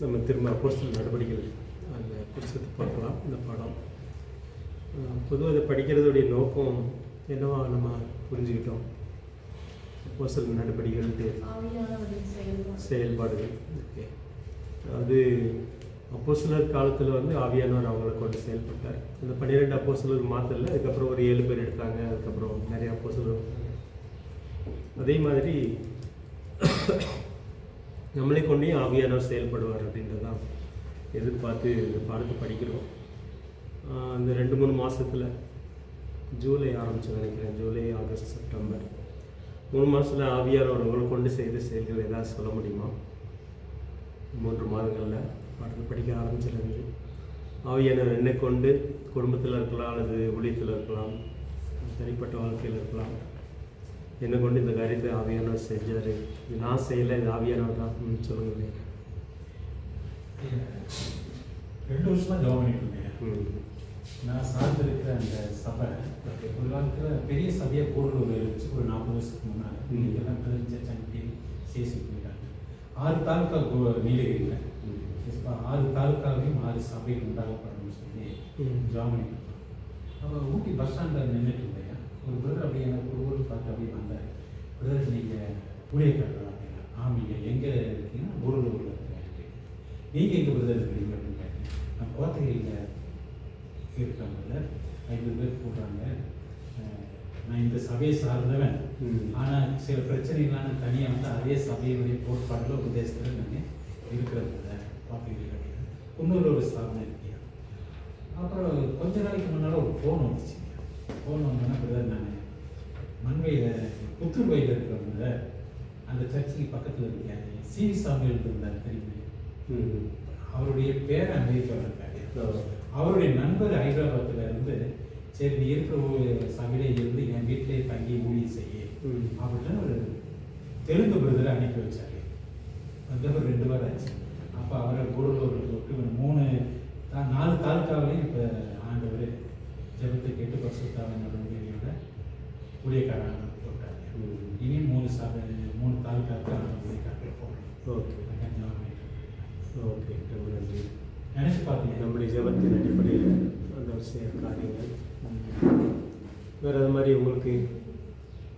நம்ம திரும்ப அப்போஸ்தலர் நடவடிக்கைகள் அந்த புத்தகத்தை பார்க்கலாம். இந்த பாடம் பொதுவாக அதை படிக்கிறதுடைய நோக்கம் என்னவா நம்ம புரிஞ்சுக்கிட்டோம். அப்போஸ்தலர் நடவடிக்கைகள் செயல்பாடுகள். ஓகே, அது அப்போஸ்தலர் காலத்தில் வந்து ஆவியானவர் அவங்கள கொண்டு செயல்பட்டார். அந்த 12 அப்போஸ்தலர் மாத்திரல, அதுக்கப்புறம் ஒரு 7 பேர் எடுத்தாங்க. அதுக்கப்புறம் நிறைய அப்போஸ்தலர். அதே மாதிரி நம்மளை கொண்டே ஆவியானவர் செயல்படுவார் அப்படின்றதான் எதிர்பார்த்து இந்த பாடத்தை படிக்கிறோம். அந்த 2-3 மாதத்தில் ஜூலை ஆரம்பிச்சு நினைக்கிறேன். ஜூலை, ஆகஸ்ட், செப்டம்பர் 3 மாதத்தில் ஆவியானவர் உங்களை கொண்டு செய்த செயல்கள் ஏதாவது சொல்ல முடியுமா? 3 மாதங்களில் பாடத்தை படிக்க ஆரம்பிச்சிருந்து ஆவியானவர் என்னை கொண்டு குடும்பத்தில் இருக்கலாம், அல்லது ஊழியத்தில் இருக்கலாம், தனிப்பட்ட வாழ்க்கையில் இருக்கலாம், என்னை கொண்டு இந்த காரியத்தை ஆவியானவர் செஞ்சார். இது நான் செய்யலை, இது ஆவியானவர் தான். சொல்லுங்க. 2 வருஷமாக ஜாப் பண்ணிட்டு இருந்தேன். நான் சார்ந்திருக்கிற அந்த சபை ஒரு காலத்தில் பெரிய சபையாக கூடலூர் இருந்துச்சு. ஒரு 40 வருஷத்துக்கு முன்னால் இன்றைக்கெல்லாம் சன்டி சேசி போயிட்டாங்க. 6 தாலுக்கா நீலகிரியில் 6 தாலுக்காவையும் 6 சபைகள் உண்டாகப்படணும்னு சொல்லி ஜாப் பண்ணிட்டு இருந்தோம். அப்போ ஊட்டி பஸ் ஸ்டாண்டில் நின்றுட்டு இருந்தேன். ஒரு பிரதர் அப்படியே எனக்கு ஒரு ஊருக்கு பார்த்து அப்படியே வந்தார். பிரதர் நீங்கள் ஊழியக்காரரா அப்படின்னா? ஆமாங்க. எங்கே இருக்கீங்கன்னா கூடலூரில் இருக்கேன். நீங்கள் எங்கே பிரதர் இருக்கிறீங்க அப்படின்னு கேட்டேன். நான் கோத்தகிரியில் இருக்கேன் பிரதர். 50 பேர் போடுறாங்க. நான் இந்த சபையை சார்ந்தவன். ஆனால் சில பிரச்சனைகளான தனியாக வந்து அதே சபையினுடைய கோட்பாடுல உபதேசத்தில் நான் இருக்கிறேன் பிரதர். கோத்தகிரி அப்படின்னு இன்னொரு ஒரு ஸ்தாபனம் இருக்கியா. அப்புறம் கொஞ்ச நாளைக்கு முன்னால் ஒரு ஃபோன் வந்துச்சுங்க. ஃபோன் வந்தோன்னா பிரதர் நான் மண்வையில் புத்தூர் வயலில் இருக்கிறவங்க அந்த சர்ச்சுக்கு பக்கத்தில் இருக்கேன். சிவி சாமியில் இருந்தார் தெரியுமே. அவருடைய பேர் அமெரிக்காவில் இருக்காரு. அவருடைய நண்பர் ஹைதராபாத்தில் இருந்து சரி நீ இருக்கிற சபையிலே இருந்து என் வீட்டிலே தங்கி ஊழியம் செய்ய அப்படின்னு ஒரு தெலுங்கு பிரதரை அனுப்பி வச்சாரு. வந்து ஒரு 2 வாரம் ஆச்சு. அப்போ அவரை கூடலூரில் போட்டு 4 தாலுக்காவிலையும் இப்போ ஆண்டவர் ஜபத்தை கேட்டு பரிசுத்தாவினோட உதவியோட ஊழியக்காரங்க போட்டாங்க. இனி 3 தாலுக்காவுக்கு அந்த ஊழியக்காரர்கள் போகணும். ஓகே ஓகே, ரொம்ப நன்றி. நினச்சி பார்த்தீங்க நம்முடைய ஜபத்தின் அடிப்படையில் அந்த விஷய காரியங்கள் வேறு அது மாதிரி உங்களுக்கு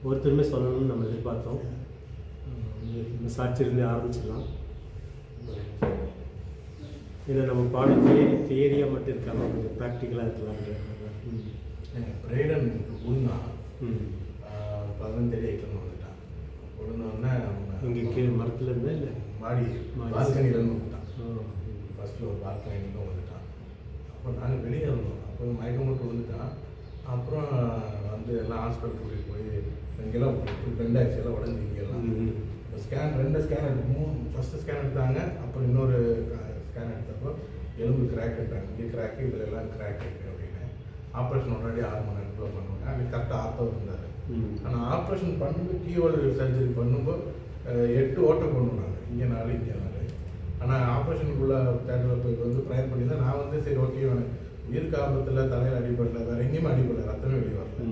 ஒருத்தருமே சொல்லணும்னு நம்ம எதிர்பார்த்தோம். நம்ம சாட்சியிலேருந்து ஆரம்பிச்சிடலாம். ஏன்னா நம்ம பாடம் தியரியாக மட்டும் இருக்காமல் கொஞ்சம் ப்ராக்டிக்கலாக இருக்கலாம். பிரைடன் உண்ணா 15 ஏக்கர்னு வந்துட்டான். உடனே இங்கே கீழே மரத்துலேருந்து இல்லை மாடி பால்கனிலேருந்து வந்துட்டான். ஃபர்ஸ்ட் ஃப்ளோர் பால்கனிலேருந்து வந்துட்டான். அப்போ நாங்கள் வெளியே இருந்தோம். அப்போ மயக்கம் மட்டும் வந்துட்டான். அப்புறம் வந்து எல்லாம் ஹாஸ்பிட்டல் கூட்டிகிட்டு போய் இங்கெல்லாம் 2 ஆச்சு, எல்லாம் உடஞ்சி இங்கெல்லாம் ஸ்கேன் 2 ஸ்கேன் எடுக்கணும். ஃபஸ்ட்டு ஸ்கேன் எடுத்தாங்க. அப்புறம் இன்னொரு ஸ்கேன் எடுத்தப்போ எலும்பு கிராக்குன்ட்டாங்க. இங்கே கிராக்கு, இதில் எல்லாம் கிராக் இருக்குது அப்படின்னு. ஆப்ரேஷன் முன்னாடி 6 மணி நேரத்தில் பண்ணுவாங்க. அது கரெக்டாக ஆர்த்தோ இருந்தார். ஆனால் ஆப்ரேஷன் பண்ணும்போது கீவோல் சர்ஜரி பண்ணும்போது 8 ஓட்டை பண்ணுவாங்க. இங்கே 4 இங்கே 4. ஆனால் ஆப்ரேஷனுக்குள்ளே தேட்டரில் போய் வந்து ப்ரேயர் பண்ணி தான் நான் வந்து சரி ஓகே உயிருக்கு ஆபத்தில் தலையில் அடிபடல, வேறு எங்கேயுமே அடிபடல, ரத்தமே வெளியே வரல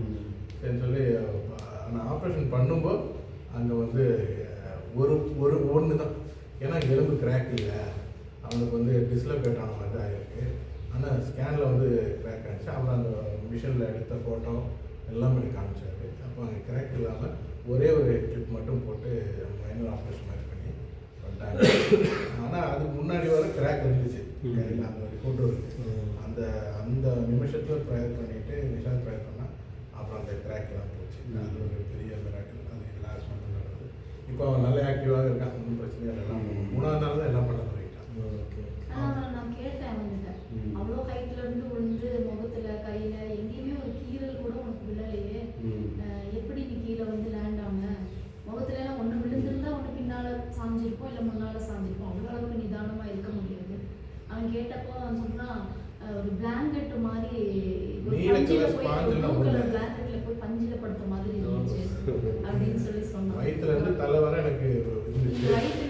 சரின்னு சொல்லி. ஆனால் ஆப்ரேஷன் பண்ணும்போது அங்கே வந்து ஒன்று தான். ஏன்னா எலும்பு கிராக் இல்லை, அவனுக்கு வந்து டிஸ்லோகேட் ஆன மாதிரி தான் ஆகிருக்கு. ஆனால் ஸ்கேனில் வந்து கிராக் ஆகிடுச்சு. அப்புறம் அந்த மிஷினில் எடுத்த ஃபோட்டோ எல்லாம் பண்ணி காமிச்சாரு. அப்போ அங்கே கிராக் இல்லாமல் ஒரே ஒரு கிளிப் மட்டும் போட்டு மைனர் ஆப்ரேஷன் மாதிரி பண்ணி பண்ணிட்டாங்க. ஆனால் அதுக்கு முன்னாடி வர கிராக் இருந்துச்சு கையில், அந்த ரிப்போர்ட்டும் இருக்குது. அந்த நிமிஷத்தில் ப்ரேயர் பண்ணிவிட்டு நிஷாந்த் ப்ரேயர் பண்ணால் அப்புறம் அந்த கிராக்லாம் போச்சு. அது ஒரு பெரிய மிராக்கிள். அது எல்லா ஹஸ்பண்டும் நடந்தது. இப்போ அவன் நல்ல ஆக்டிவாக இருக்கான். ஒன்றும் பிரச்சனையும் எல்லாம் 3ஆவது நாள் தான் எல்லாம் பண்ண போயிட்டான். நான் கேட்டேன் அவன்கிட்ட, அவ்வளோ ஹைட்ல இருந்து விழுந்து முகத்துல கையில எங்கேயுமே ஒரு கீரல் கூட உனக்கு விழலையே, எப்படி நீ கீழே வந்து லேண்ட் ஆன? முகத்துல எல்லாம் ஒன்று விழுந்திருந்தா ஒன்று பின்னால சாஞ்சிருப்போம், இல்லை முன்னால சாஞ்சிருப்போம். அவ்வளோ அளவுக்கு நிதானமா இருக்க முடியாது. அவன் கேட்டப்போ அவன் சொல்றான், ஒரு பிளாங்கெட் மாதிரி பிளாங்கெட்ல போய் பஞ்சில படுத்த மாதிரி இருந்துச்சு அப்படின்னு சொல்லி சொன்னான். வயிற்றுல இருந்து தலை வர எனக்கு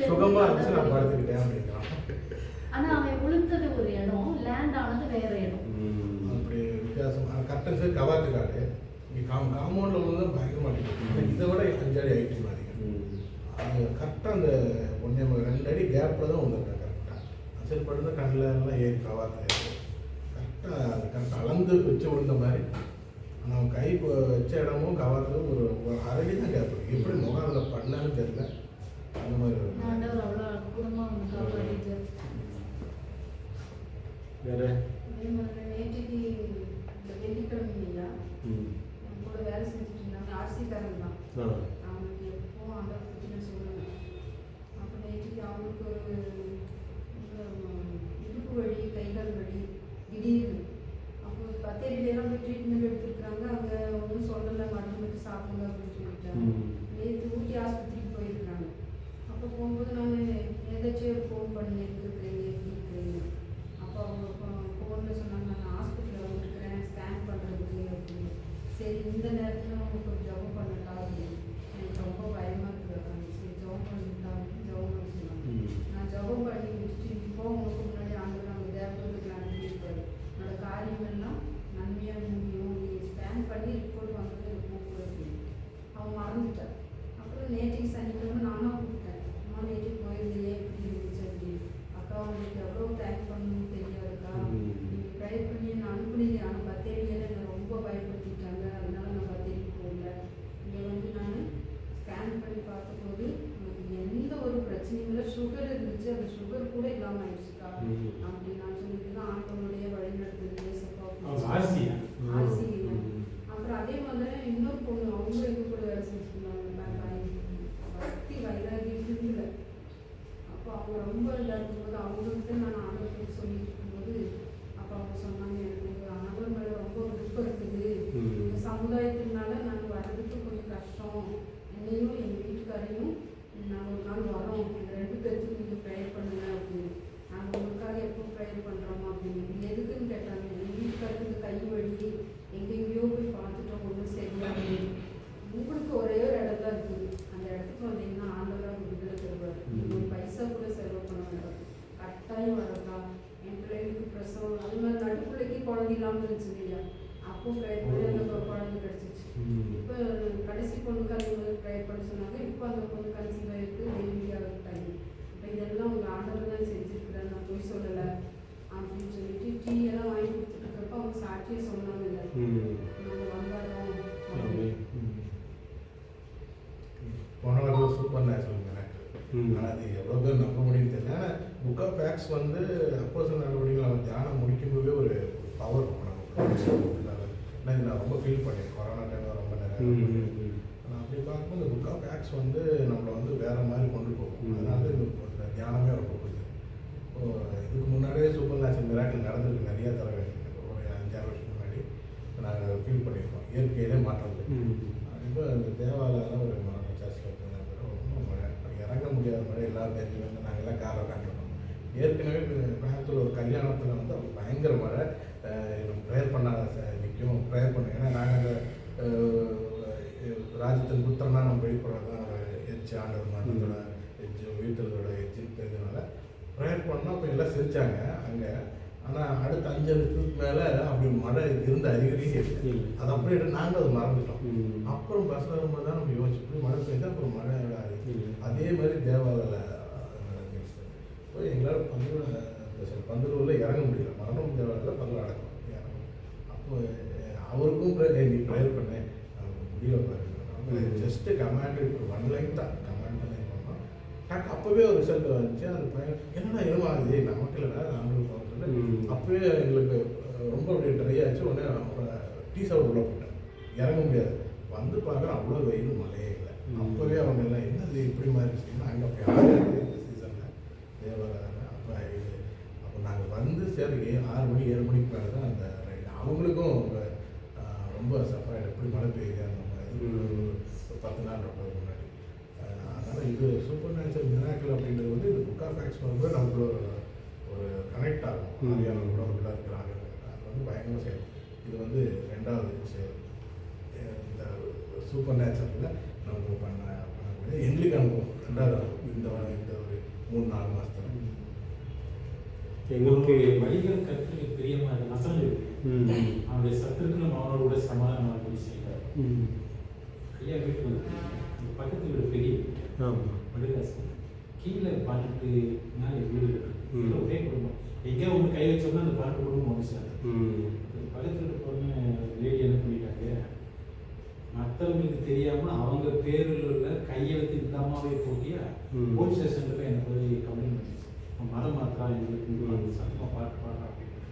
சுகமா இருந்துச்சு, நான் படுத்துக்கிட்டேன் அப்படிங்கிறான். ஆனா அவன் விழுந்தது ஒரு இடம், லேண்ட் ஆனது வேற இடம். அப்படி வித்தியாசம். கரெக்டாக சரி கவாத்து காடு இங்கே காம்பவுண்டில் விழுந்தா பயங்கரமாக அடிக்கும். இதை விட 5 அடி ஹைட்டு அதிகம். அது கரெக்டாக அந்த 1 2 அடி கேப்பில் தான் வந்துருக்காங்க. கரெக்டாக சரி படுத்த கண்ணில் எல்லாம் ஏறி கவாத்த கரெக்டாக அது கரெக்டாக அளந்து வச்சு விழுந்த மாதிரி. ஆனால் அவன் கை வச்ச இடமும் கவாத்தும் ஒரு அரடி தான் கேட்பேன். எப்படி முகம் அதில் பண்ணான்னு தெரியல. அந்த மாதிரி ஆண்டவர் அவ்வளோ அற்புதமாக அவங்க காப்பாற்றிட்டு. வேற அதே மாதிரி நேற்றுக்கு இந்த வெள்ளிக்கிழமை ஐயா என் கூட வேலை செஞ்சுட்டு இருந்தாங்க. ஆர்சிக்காரங்க தான். அவங்களுக்கு எப்போ ஆண்டவர் பற்றி நான் சொல்லுவேன். அப்போ நேற்றுக்கு அவங்களுக்கு ஒரு இடுப்பு வலி, கைகால் வலி திடீர்னு. அப்போ பத்தேரியிலாம் போய் ட்ரீட்மெண்ட் எடுத்துருக்குறாங்க. அங்கே ஒன்றும் சொல்லலை, மருந்து மட்டும் சாப்பிடுங்க அப்படின்னு சொல்லிட்டாங்க. நேற்று ஊட்டி ஆஸ்பத்திரிக்கு போயிருக்கிறாங்க. அப்போ போகும்போது நான் ஏதாச்சும் ஒரு ஃபோன் பண்ணி இருக்கிறீங்க எப்படி இருக்கிறீங்க. அப்போ அவங்க ஃபோனில் சொன்னாங்க நான் ஹாஸ்பிட்டலில் வந்துருக்கிறேன் ஸ்கேன் பண்ணுறதுக்கு அப்படின்னு. சரி இந்த நேரத்தில் உங்களுக்கு ஒரு ஜபம் பண்ணட்டா அப்படின்னு. எனக்கு ரொம்ப பயமாக இருக்குது. சரி ஜபம் பண்ணிட்டா அப்படின்னு ஜபம் பண்ண சொன்னாங்க. நான் ஜபம் பண்ணி முடிச்சுட்டு இப்போ உங்களுக்கு முன்னாடி ஆண்டு நம்ம தேவதூருக்கு அனுப்பியிருப்பாரு. என்னோட காரியங்கள்லாம் நன்மையாக முடியும், நீ ஸ்கேன் பண்ணி ரிப்போர்ட் வாங்குறது எனக்கு கூப்பிடுறது. அவன் மறந்துட்டார். அப்புறம் நேற்றுக்கு சனிக்கிழமை நானும் கூப்பிட்டேன். அம்மா நேற்றுக்கு போயிருந்தே எப்படி இருந்துச்சு அப்படின்னு. அக்கா உங்களுக்கு எவ்வளோ தேங்க் பண்ணணும்னு தெரியாதுக்கா. நீங்கள் ப்ரேயர் பண்ணி நான் அனுப்புனீங்க. ஆனால் பத்தேரியில் என்னை ரொம்ப பயப்படுத்திட்டாங்க. அதனால நான் பத்தேரிக்கு போகல. இங்கே வந்து நான் ஸ்கேன் பண்ணி பார்த்தபோது எனக்கு எந்த ஒரு பிரச்சனையும் இல்லை. சுகர் இருந்துச்சு, அந்த சுகர் கூட இல்லாமல் ஆயிடுச்சுக்கா அப்படி நான் சொல்லிட்டு தான் ஆண்டவனுடைய வழிநடத்துது ஆர்சியா? ஆர்சி. அப்புறம் அதே மாதிரி இன்னொரு பொண்ணு அவங்க எங்கள் கூட வேலை செஞ்சுருந்தாங்க. பக்தி வைராகி இருந்தல. அப்போ அவங்க ரொம்ப இதாக இருக்கும்போது அவங்கள்ட்ட நான் ஆண்டவர்கிட்ட சொல்லிட்டு இருக்கும்போது அப்போ அவங்க சொன்னாங்க எனக்கு ஆண்டவர் மேலே ரொம்ப விருப்பம் இருக்குது. இந்த சமுதாயத்தினால நாங்கள் வர்றதுக்கு கொஞ்சம் கஷ்டம். என்னையும் எங்கள் வீட்டுக்காரையும் நாங்கள் ஒரு நாள் வரோம். இந்த 2 பேர்த்துக்கு நீங்கள் ப்ரேயர் பண்ணுங்க அப்படின்னு. நாங்கள் உங்களுக்காக எப்போ ப்ரேயர் பண்ணுறோமா அப்படின்னு. இது எதுக்குன்னு கேட்டாங்க. எங்கள் வீட்டுக்காருக்கு இந்த கை வழி எங்கெங்கேயோ போய் பார்த்துட்டோம், ஒன்றும் சரியாக. உங்களுக்கு ஒரே ஒரு இடம் தான் இருக்குது. அந்த இடத்துக்கு வந்தீங்கன்னா ஆண்டவராக விடுதலை தருவார். ஒரு பைசா கூட செலவு பண்ண வேண்டாம். கட்டாயம் வரதா. என் பிள்ளைங்களுக்கு பிரசவம் அது மாதிரி நடுப்பிள்ளைக்கு குழந்தை இல்லாமல் இருந்துச்சு இல்லையா. அப்போ ப்ரேயர் பண்ணி அந்த குழந்தை கிடச்சிச்சு. இப்போ கடைசி பொண்ணுக்கு அந்த மாதிரி ப்ரேயர் பண்ண சொன்னாங்க. இப்போ அந்த பொண்ணு கன்சீவ் ஆகிருக்கு, டெலிவரி ஆகிட்டாங்க. இப்போ இதெல்லாம் உங்கள் ஆண்டவர் தான் செஞ்சுருக்குறேன், நான் போய் சொல்லலை அப்படின்னு சொல்லிட்டு டீ எல்லாம் வாங்கி கொடுத்துட்டு இருக்கிறப்ப அவங்க சாட்சியை சொன்னாங்க. இல்லை நாங்கள் வந்தாரோம் போன வாரம் சூப்பர் நேச்சுரல் மிராக்கிள். ஆனால் அது எவ்வளோ பேர் நம்ப முடியும்னு தெரியல. ஆனால் புக் ஆஃப் ஃபேக்ட்ஸ் வந்து அப்போஸ்தலர் நடவடிக்கைகள் நம்ம தியானம் முடிக்கும்போதே ஒரு பவர் நமக்கு. நான் ரொம்ப ஃபீல் பண்ணேன் கொரோனா டைமில் ரொம்ப நிறைய. ஆனால் அப்படி பார்க்கும்போது இந்த புக் ஆஃப் ஃபேக்ட்ஸ் வந்து நம்மளை வந்து வேறு மாதிரி கொண்டு போகும். அதனால இந்த தியானமே ரொம்ப பிடிக்கும். இதுக்கு முன்னாடியே சூப்பர் நேச்சுரல் மிராக்கிள் நடந்திருக்கு நிறையா தடவை. ஒரு 5-6 வருஷம் முன்னாடி நாங்கள் ஃபீல் பண்ணியிருக்கோம். இயற்கையிலே மாற்றம். இப்போ இந்த தேவாலயம் ஒரு சர்ச்சில் ரொம்ப மழை, இறங்க முடியாத மழை. எல்லாரும் தெரிஞ்சு வந்து நாங்கள் எல்லாம் காரை காட்டுறோம். ஏற்கனவே கோயம்புத்தூர் ஒரு கல்யாணத்தில் வந்து அவங்க பயங்கர மழை. ப்ரேயர் பண்ணாத நிற்கும், ப்ரேயர் பண்ண. ஏன்னா நாங்கள் ராஜ்யத்தின் புத்திரனா நம்ம வெளிப்படுறது தான் எச்சு ஆண்டவர் மரணத்தோட எச்சு வீட்டோட எச்சு தெரிஞ்சதுனால ப்ரேயர் பண்ணோம். அப்போ எல்லாம் சிரித்தாங்க அங்கே. ஆனால் அடுத்த 5 நிமிஷத்துக்கு மேலே அப்படி மழை இருந்த அறிகுறியே இல்லை. அது அப்படியே நாங்கள் அதை மறந்துட்டோம். அப்புறம் பஸ்ஸில் வரும்போது தான் நம்ம யோசிச்சு மழை பெய்ஞ்சா அப்புறம் மழை அதே மாதிரி தேவாலயில் போய் எங்களால் பந்தலூரில் இறங்க முடியல. மரணம் தேவாலயில் பந்தல் அடக்கம் இறங்கும். அப்போ அவருக்கும் நீ ப்ரேயர் பண்ணேன் நமக்கு முடியல பாருங்க. நம்ம ஜஸ்ட்டு கமாண்ட் 1 லைன் தான் கமாண்ட் பண்ணி பண்ணோம். டக்கு அப்போவே ஒரு ரிசல்ட் வந்துச்சு. அது பையன் என்னன்னா என்னமா ஆகுது நமக்கு இல்லைனா நாங்களும் போகிறது. அப்போவே எங்களுக்கு ரொம்ப அப்படியே ட்ரை ஆச்சு. உடனே டீ சாப்பிட உள்ள போயிட்டேன். இறங்க முடியாது. வந்து பார்க்குறேன் அவ்வளோ வெயில் மழையே இல்லை. அப்போவே அவங்க எல்லாம் என்னது இப்படி மாதிரி செய்யணும். அங்கே அப்படி ஆகாது இந்த சீசனில் தேவாலயம். அப்போ நாங்கள் வந்து சரி 6 மணி 7 மணிக்கு மேலே தான் அந்த ரைடு. அவங்களுக்கும் ரொம்ப சஃபராகிடும். எப்படி மழை பெய்யுது அந்த மாதிரி ஒரு 10 நாள் ரொம்ப முன்னாடி. அதனால் இது சூப்பர் நேச்சுரல் மிராக்கிள் அப்படின்றது வந்து இந்த புக் ஆஃப் ஃபேக்ட்ஸ் வந்து நமக்குள்ள ஒரு கனெக்ட் ஆகும். ஆரியானோட உள்ள இருக்கிறாங்க. அது வந்து பயங்கரமாக செய்யும். இது வந்து 2வது செயல். இந்த சூப்பர் நேச்சுரலில் நமக்கு பண்ணக்கூடிய எங்களுக்கு அனுபவம் 2வது அனுபவம் இந்த ஒரு 3-4 மாதத்தில். எங்களுக்கு வழிகள் கற்று பிரியமாக நசல் இருக்கு. அவனுடைய சத்துருக்கு நம்ம அவனோட கூட சமாதானம் பண்ணி செய்கிறார். ஐயா வீட்டுக்கு வந்து பக்கத்து வீடு பெரிய வடிகாசு கீழே பார்த்துட்டு மேலே வீடு இருக்கு. ஒரே குடும்பம் அந்த பன்னெண்டு குடும்பம் ஒன்று சேர்ந்தது. பக்கத்தில் இருக்க பொண்ணு லேடி என்ன பண்ணிட்டாங்க, மற்றவங்களுக்கு தெரியாமல் அவங்க பேரில் உள்ள கையெழுத்து இந்த அம்மாவே போட்டியா போலீஸ் ஸ்டேஷனில் போய் எனக்கு போய் கம்ப்ளைண்ட் பண்ணிச்சு. மதம் மாத்திரா எங்களுக்கு சத்தமாக பாட்டு பாடுறா அப்படின்னு.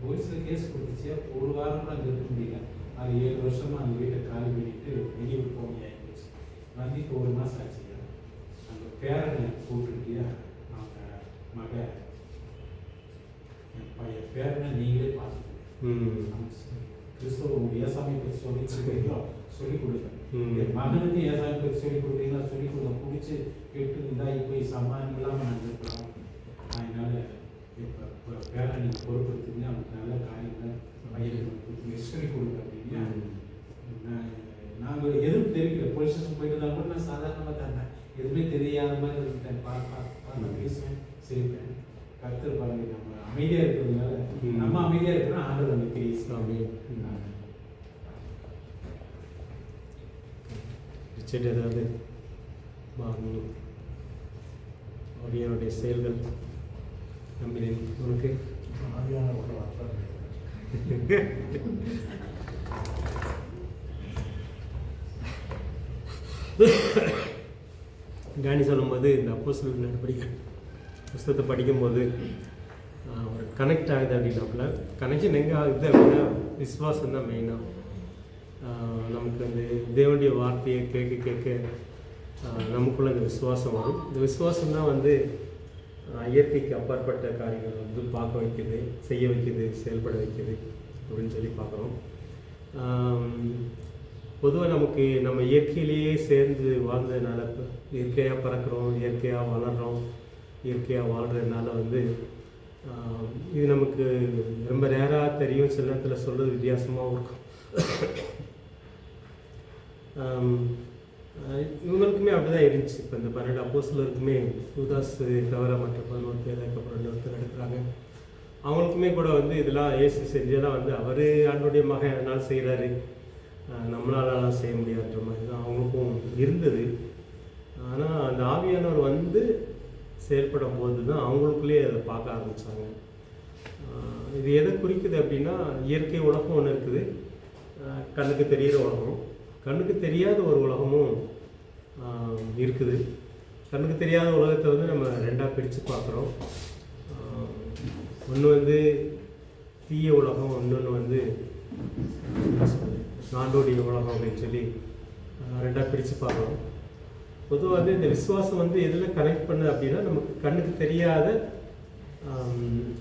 போலீஸில் கேஸ் கொடுத்துச்சு. ஒரு வாரம் கூட அங்கே இருக்க முடியல. அது 7 வருஷமாக அந்த வீட்டை காலி பண்ணிட்டு வெளியூர் போக முடியாது போச்சு. வந்து இப்போ 1 மாதம் ஆச்சு. அந்த பேரனை கூப்பிட்டுருக்கியா, அவங்க மக என் பையன் பேரனை நீங்களே பார்த்துக்கணும். கிறிஸ்தவ ஏசாமி பற்றி சொல்லி கொடுக்குறீங்களோ சொல்லிக் கொடுங்க. என் மகனுக்கு ஏசாமி பற்றி சொல்லிக் கொடுக்குறீங்களா சொல்லிக் கொடுங்க. பிடிச்சி கெட்டு இதாகி போய் சமாதானம் இல்லாமல் நாங்கள் இருக்கலாம். அதனால இப்போ பேரை நீங்கள் பொறுப்படுத்துங்க. அவனுக்கு நல்ல காரியங்களை பையனுக்கு சொல்லிக் கொடுங்க அப்படின்னா நாங்கள் எதுவும் தெரிவிக்கல. போலீஸ் ஸ்டேஷன் போயிட்டு தான் கூட நான் சாதாரணமாக தந்தேன். எதுவுமே தெரியாத மாதிரி இருந்தேன். பார்த்து பேசுவேன், சிரிப்பேன். கருத்து பாருங்க, நம்ம அமைதியாக இருக்கிறதுனால நம்ம அமைதியாக இருக்கிறோம். ஆண்டவர் நம்ம பேசுகிறோம். ரிச்சர்ட் ஏதாவது மாறணும் அவருடைய செயல்கள் நம்பினேன். உனக்கு ஆவியான ஒரு வார்த்தை காணி சொல்லும்போது இந்த அப்போஸ்தலர் நடவடிக்கை புஸ்தகத்தை படிக்கும்போது ஒரு கனெக்ட் ஆகுது அப்படின்னாப்புல கனெக்ஷன் எங்கே ஆகுது அப்படின்னா விசுவாசம் தான் மெயினாக. நமக்கு அந்த தேவனுடைய வார்த்தையை கேட்க கேட்க நமக்குள்ள இந்த விசுவாசம் வரும். இந்த விசுவாசம் தான் வந்து இயற்கைக்கு அப்பாற்பட்ட காரியங்கள் வந்து பார்க்க வைக்குது, செய்ய வைக்குது, செயல்பட வைக்குது அப்படின்னு சொல்லி பார்க்குறோம். பொதுவாக நமக்கு நம்ம இயற்கையிலேயே சேர்ந்து வாழ்ந்ததுனால, இயற்கையாக பறக்கிறோம், இயற்கையாக வளர்கிறோம், இயற்கையாக வாழ்கிறதுனால வந்து இது நமக்கு ரொம்ப ரேராக தெரியும். சில நேரத்தில் சொல்கிறது வித்தியாசமாகவும் இருக்கும். இவங்களுக்குமே அப்படி தான் இருந்துச்சு. இப்போ இந்த 12 அப்போஸ்தலருக்குமே யூதாஸ் தவிர மற்ற 11 பேர் அதுக்கப்புறம் 2 பேர் எடுக்கிறாங்க. அவங்களுக்குமே கூட வந்து இதெல்லாம் இயேசு செஞ்சதெல்லாம் வந்து அவர் ஆண்டோடைய மகன் அதனால் செய்கிறாரு, நம்மளாலலாம் செய்ய முடியாதுன்ற மாதிரி தான் அவங்களுக்கும் இருந்தது. ஆனால் அந்த ஆவியானவர் வந்து செயல்படும் போது தான் அவங்களுக்குள்ளேயே அதை பார்க்க ஆரம்பித்தாங்க. இது எதை குறிக்குது அப்படின்னா, இயற்கை உலகம் ஒன்று இருக்குது, கண்ணுக்கு தெரிகிற உலகம், கண்ணுக்கு தெரியாத ஒரு உலகமும் இருக்குது. கண்ணுக்கு தெரியாத உலகத்தை வந்து நம்ம 2ஆக பிரித்து பார்க்குறோம். ஒன்று வந்து தீய உலகம், இன்னொன்று வந்து நாண்டோடைய உலகம் அப்படின்னு சொல்லி 2ஆக பிரித்து பார்க்குறோம். பொதுவாக வந்து இந்த விசுவாசம் வந்து எதில் கனெக்ட் பண்ணுது அப்படின்னா, நமக்கு கண்ணுக்கு தெரியாத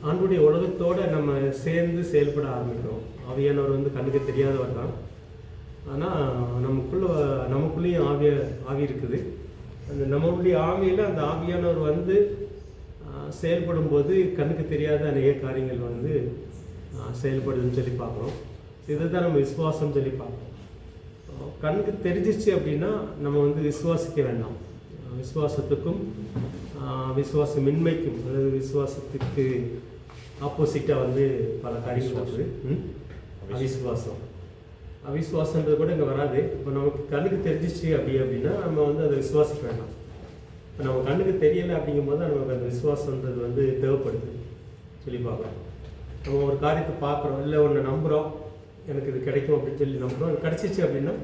ஆண்டுடைய உலகத்தோடு நம்ம சேர்ந்து செயல்பட ஆரம்பிக்கிறோம். ஆவியானவர் வந்து கண்ணுக்கு தெரியாதவர் தான், ஆனால் நமக்குள்ளேயும் ஆவி இருக்குது. அந்த நம்மளுடைய ஆவியில் அந்த ஆவியானவர் வந்து செயல்படும் போது கண்ணுக்கு தெரியாத அநேக காரியங்கள் வந்து செயல்படுதுன்னு சொல்லி பார்க்குறோம். இதை தான் நம்ம விசுவாசம் சொல்லி பார்க்குறோம். கண்ணுக்கு தெரிஞ்சிச்சு அப்படின்னா நம்ம வந்து விசுவாசிக்க வேண்டாம். விசுவாசத்துக்கும் விசுவாசமின்மைக்கும், அதாவது விசுவாசத்துக்கு ஆப்போசிட்டாக வந்து பல காரியங்கள் வருது. அவிசுவாசன்றது கூட இங்கே வராது. இப்போ நமக்கு கண்ணுக்கு தெரிஞ்சிச்சு அப்படின்னா நம்ம வந்து அதை விசுவாசிக்க வேண்டாம். இப்போ நம்ம கண்ணுக்கு தெரியலை அப்படிங்கும்போது நமக்கு அந்த விசுவாசன்றது வந்து தேவைப்படுது சொல்லி பார்க்குறோம். நம்ம ஒரு காரியத்தை பார்க்குறோம், இல்லை ஒன்று நம்புகிறோம், எனக்கு இது கிடைக்கும் அப்படின்னு சொல்லி நம்புகிறோம், அது கிடச்சிச்சு அப்படின்னா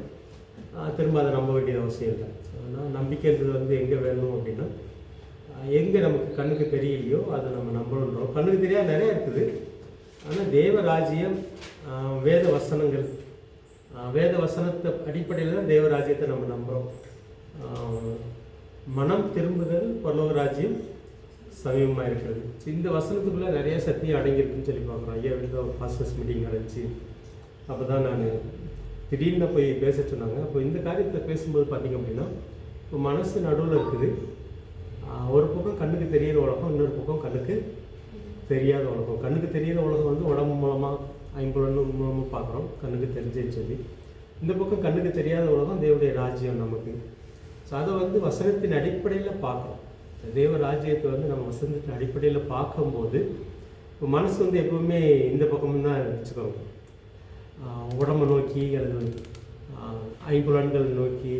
திரும்ப அதை நம்ப வேண்டியது அவசியம் இல்லை. ஆனால் நம்பிக்கைன்றது வந்து எங்கே வேணும் அப்படின்னா, எங்கே நமக்கு கண்ணுக்கு தெரியலையோ அதை நம்ம நம்பணுன்றோம். கண்ணுக்கு தெரியாத நிறையா இருக்குது. ஆனால் தேவ ராஜ்யம், வேத வசனங்கள், வேத வசனத்தை அடிப்படையில் தான் தேவராஜ்யத்தை நம்ம நம்புகிறோம். மனம் திரும்புதல் பரலோக ராஜ்யம் சமீபமாக இருக்கிறது. இந்த வசனத்துக்குள்ளே நிறைய சத்தியம் அடங்கியிருக்குன்னு சொல்லி பார்க்குறோம். ஐயா வீட்டில் ஒரு பாஸ்டர்ஸ் மீட்டிங் நடந்துச்சு. அப்போ தான் நான் திடீர்னு போய் பேச சொன்னாங்க. அப்போ இந்த காரியத்தை பேசும்போது பார்த்திங்க அப்படின்னா, இப்போ மனசு நடுவில் இருக்குது. ஒரு பக்கம் கண்ணுக்கு தெரிகிற உலகம், இன்னொரு பக்கம் கண்ணுக்கு தெரியாத உலகம். கண்ணுக்கு தெரியாத உலகம் வந்து உடம்பு மூலமாக, ஐம்புலன் மூலமாக பார்க்குறோம், கண்ணுக்கு தெரிஞ்சேன்னு சொல்லி. இந்த பக்கம் கண்ணுக்கு தெரியாத உலகம் தேவனுடைய ராஜ்யம் நமக்கு. ஸோ அதை வந்து வசனத்தின் அடிப்படையில் பார்க்குறோம். தேவ ராஜ்யத்தை வந்து நம்ம வசனத்தின் அடிப்படையில் பார்க்கும்போது இப்போ மனசு வந்து எப்பவுமே இந்த பக்கமும் தான் வச்சுக்கோங்க. உடம்பை நோக்கி அல்லது ஐம்புலன்கள் நோக்கி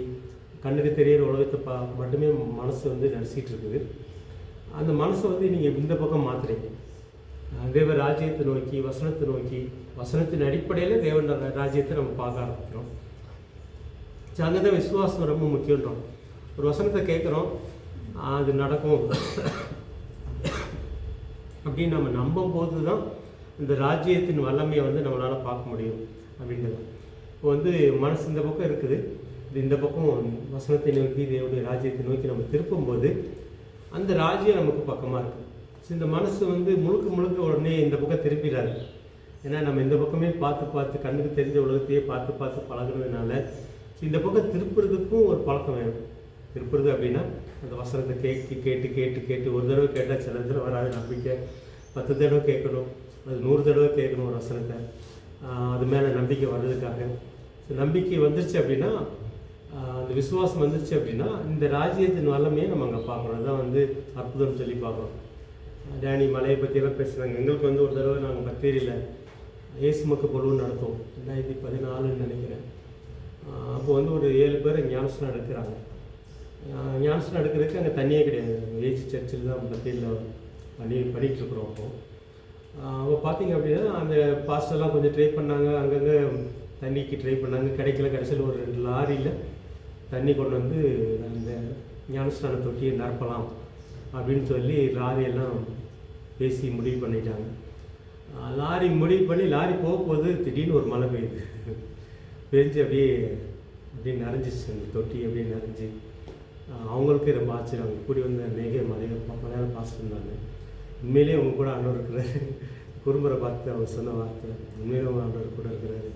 கண்ணுக்கு தெரிகிற உலகத்தை மட்டுமே மனசு வந்து நடிச்சிட்டு இருக்குது. அந்த மனசை வந்து நீங்கள் இந்த பக்கம் மாற்றுறீங்க. தேவ ராஜ்யத்தை நோக்கி, வசனத்தை நோக்கி, வசனத்தின் அடிப்படையில் தேவன் ராஜ்யத்தை நம்ம பார்க்க ஆரம்பிக்கிறோம். அங்கே தான் விசுவாசம் ரொம்ப முக்கியன்றோம். ஒரு வசனத்தை கேட்குறோம், அது நடக்கும் அப்படின்னு நம்ம நம்பும் போது தான் இந்த ராஜ்யத்தின் வல்லமையை வந்து நம்மளால் பார்க்க முடியும் அப்படின்றது. இப்போ வந்து மனசு இந்த பக்கம் இருக்குது, இந்த பக்கம் வசனத்தை நோக்கி தேவனுடைய ராஜ்யத்தை நோக்கி நம்ம திருப்பும்போது அந்த ராஜ்யம் நமக்கு பக்கமாக இருக்குது. ஸோ இந்த மனசு வந்து முழுக்க முழுக்க உடனே இந்த பக்கம் திருப்பிடாது. ஏன்னா நம்ம இந்த பக்கமே பார்த்து பார்த்து கண்ணுக்கு தெரிஞ்ச உலகத்தையே பார்த்து பார்த்து பழகுனதுனால இந்த பக்கம் திருப்புறதுக்கும் ஒரு பழக்கம் வேணும். திருப்புறது அப்படின்னா அந்த வசனத்தை கேட்டு கேட்டு கேட்டு ஒரு தடவை கேட்டால் சில இதில் வராது நம்பிக்கை, 10 தடவை கேட்கணும், அது 100 தடவை கேட்கணும் ஒரு வசனத்தை, அது மேலே நம்பிக்கை வர்றதுக்காக. ஸோ நம்பிக்கை வந்துருச்சு அப்படின்னா, அந்த விசுவாசம் வந்துருச்சு அப்படின்னா இந்த ராஜ்யத்தின் வல்லமையை நம்ம அங்கே பார்க்குறோம். அதுதான் வந்து அற்புதம்னு சொல்லி பார்க்குறோம். டேனி மலையை பற்றியெல்லாம் பேசுகிறாங்க. எங்களுக்கு வந்து ஒரு தடவை நாங்கள் பத்தேரியில் இயேசு மக்கள் பொழுது நடத்தோம், 2014 நினைக்கிறேன். அப்போ வந்து ஒரு 7 பேர் ஞானஸ்நானம் எடுக்கிறாங்க. ஞானஸ்நானம் எடுக்கிறதுக்கு அங்கே தண்ணியே கிடையாது. ஏஜி சர்ச்சில் தான் பத்தேரியில் பண்ணிகிட்ருக்குறோம். அப்போ பார்த்தீங்க அப்படின்னா அந்த பாஸ்டர்லாம் கொஞ்சம் ட்ரை பண்ணாங்க, அங்கங்கே தண்ணிக்கு ட்ரை பண்ணாங்க, கிடைக்கல. கடைசியில் ஒரு 2 லாரியில் தண்ணி கொண்டு வந்து அந்த ஞானஸ்நான தொட்டியை நிரப்பலாம் அப்படின்னு சொல்லி லாரியெல்லாம் பேசி முடிவு பண்ணிட்டாங்க. லாரி முடிவு பண்ணி லாரி போகும்போது திடீர்னு ஒரு மழை பெய்யுது. பெஞ்சு அப்படியே நிறைஞ்சிச்சு, அந்த தொட்டி அப்படியே நிறைஞ்சி. அவங்களுக்கே ரொம்ப ஆச்சரியம். கூடி வந்த மலையாளம் பாஸ் பண்ணாங்க. உண்மையிலேயே அவங்க கூட ஆண்டவர் இருக்கிறாரு. குறும்பரை பார்த்து அவங்க சொன்ன வார்த்தை, உண்மையிலே அவங்க ஆண்டவர் கூட இருக்கிறாரு,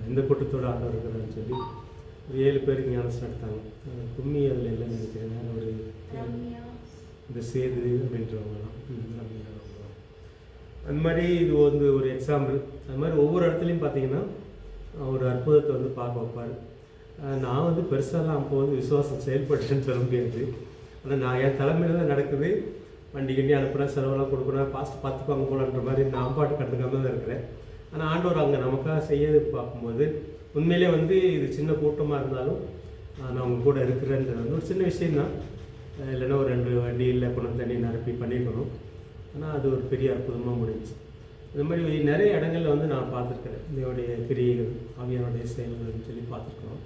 இந்த கூட்டத்தோடு ஆண்டவர் இருக்கிறாருன்னு சொல்லி ஒரு 7 பேருக்கு ஞானஸ்நானம் எடுத்தாங்க. கும்மி அதில் இல்லைன்னு நினைக்கிறேன். ஒரு இந்த சேது அப்படின்றவங்கலாம் அந்த மாதிரி இது வந்து ஒரு எக்ஸாம்பிள். அது மாதிரி ஒவ்வொரு இடத்துலையும் பார்த்தீங்கன்னா ஒரு அற்புதத்தை வந்து பார்க்க வைப்பார். நான் வந்து பெருசாலாம் அப்போ வந்து விசுவாசம் செயல்பட்டுன்னு சொல்ல முடியாது. ஆனால் நான் என் தலைமையில் தான் நடக்குது. வண்டி கிண்டி அனுப்புகிறேன், செலவெல்லாம் கொடுக்குறேன், பாஸ்ட் பார்த்துப்பாங்க போலன்ற மாதிரி நான் பாட்டு கண்டுக்காம தான் இருக்கிறேன். ஆனால் ஆண்டவர் அங்கே நமக்காக செய்யறது பார்க்கும்போது உண்மையிலே வந்து இது சின்ன கூட்டமாக இருந்தாலும் நான் அவங்க கூட இருக்கிறேன்றது வந்து ஒரு சின்ன விஷயந்தான். இல்லைன்னா ஒரு 2 வண்டியில் கொண்டு தண்ணி நிரப்பி பண்ணிக்கணும். ஆனால் அது ஒரு பெரிய அற்புதமாக முடிஞ்சிச்சு. இந்த மாதிரி நிறைய இடங்களில் வந்து நான் பார்த்துருக்கிறேன் இதோடைய கிரியைகள், ஆவியானுடைய செயல்கள்னு சொல்லி பார்த்துருக்கோம்.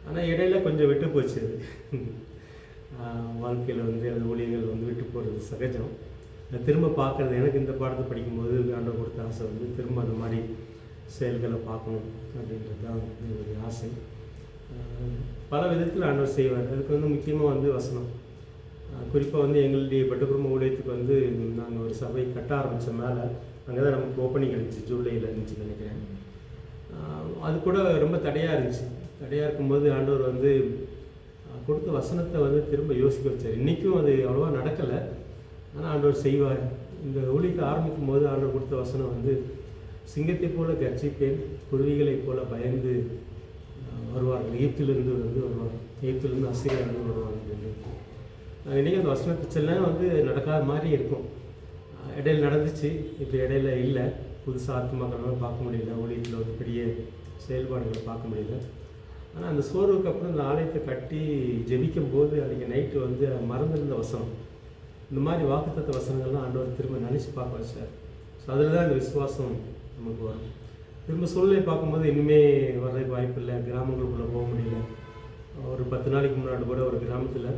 ஆனால் இடையில கொஞ்சம் விட்டு போச்சு. வாழ்க்கையில் வந்து அது ஊழியர்கள் வந்து விட்டு போகிறது சகஜம். திரும்ப பார்க்குறது, எனக்கு இந்த பாடத்தை படிக்கும்போது ஆண்டவர் கொடுத்த ஆசை வந்து திரும்ப அந்த மாதிரி செயல்களை பார்க்கணும் அப்படின்றது தான் என்னுடைய ஆசை. பல விதத்தில் ஆண்டவர் செய்வார். அதுக்கு வந்து முக்கியமாக வந்து வசனம். குறிப்பாக வந்து எங்களுடைய பட்டுக்குடும்ப ஊழியத்துக்கு வந்து நாங்கள் ஒரு சபை கட்ட ஆரம்பித்த மேலே அங்கே தான் நமக்கு ஓப்பனிங் இருந்துச்சு, ஜூலையில் இருந்துச்சு நினைக்கிறேன். அது கூட ரொம்ப தடையாக இருந்துச்சு. தடையாக இருக்கும்போது ஆண்டவர் வந்து கொடுத்த வசனத்தை வந்து திரும்ப யோசிக்க வச்சார். இன்றைக்கும் அது அவ்வளோவா நடக்கலை, ஆனால் ஆண்டவர் செய்வார். இந்த ஊழியத்தை ஆரம்பிக்கும் போது ஆண்டவர் கொடுத்த வசனம் வந்து சிங்கத்தை போல கர்ச்சிப்பேன், குருவிகளைப் போல பயந்து வருவார்கள், எகிப்திலிருந்து வருவாங்க, எகிப்திலிருந்து அசீரியாவிலிருந்து வருவாங்க அப்படின்னு. இன்றைக்கி அந்த வசனத்தை செல்லாம் வந்து நடக்காத மாதிரி இருக்கும். இடையில நடந்துச்சு, இப்போ இடையில இல்லை. புதுசாக ஆத்மாக்கள்லாம் பார்க்க முடியல, ஊழியத்தில் ஒரு பெரிய செயல்பாடுகளை பார்க்க முடியல. ஆனால் அந்த சோர்வுக்கு அப்புறம் இந்த ஆலயத்தை கட்டி ஜெபிக்கும் போது அன்றைக்கி நைட்டு வந்து மறந்துருந்த வசனம், இந்த மாதிரி வாக்குத்தத்த வசனங்கள்லாம் ஆண்டவர் திரும்ப நினச்சி பார்க்க வச்சார். ஸோ அதில் தான் இந்த விசுவாசம் நமக்கு வரும். திரும்ப சூழ்நிலை பார்க்கும்போது இனிமே வர்றதுக்கு வாய்ப்பு இல்லை, கிராமங்களுக்குள்ளே போக முடியல. ஒரு 10 நாளைக்கு முன்னாடி கூட ஒரு கிராமத்தில்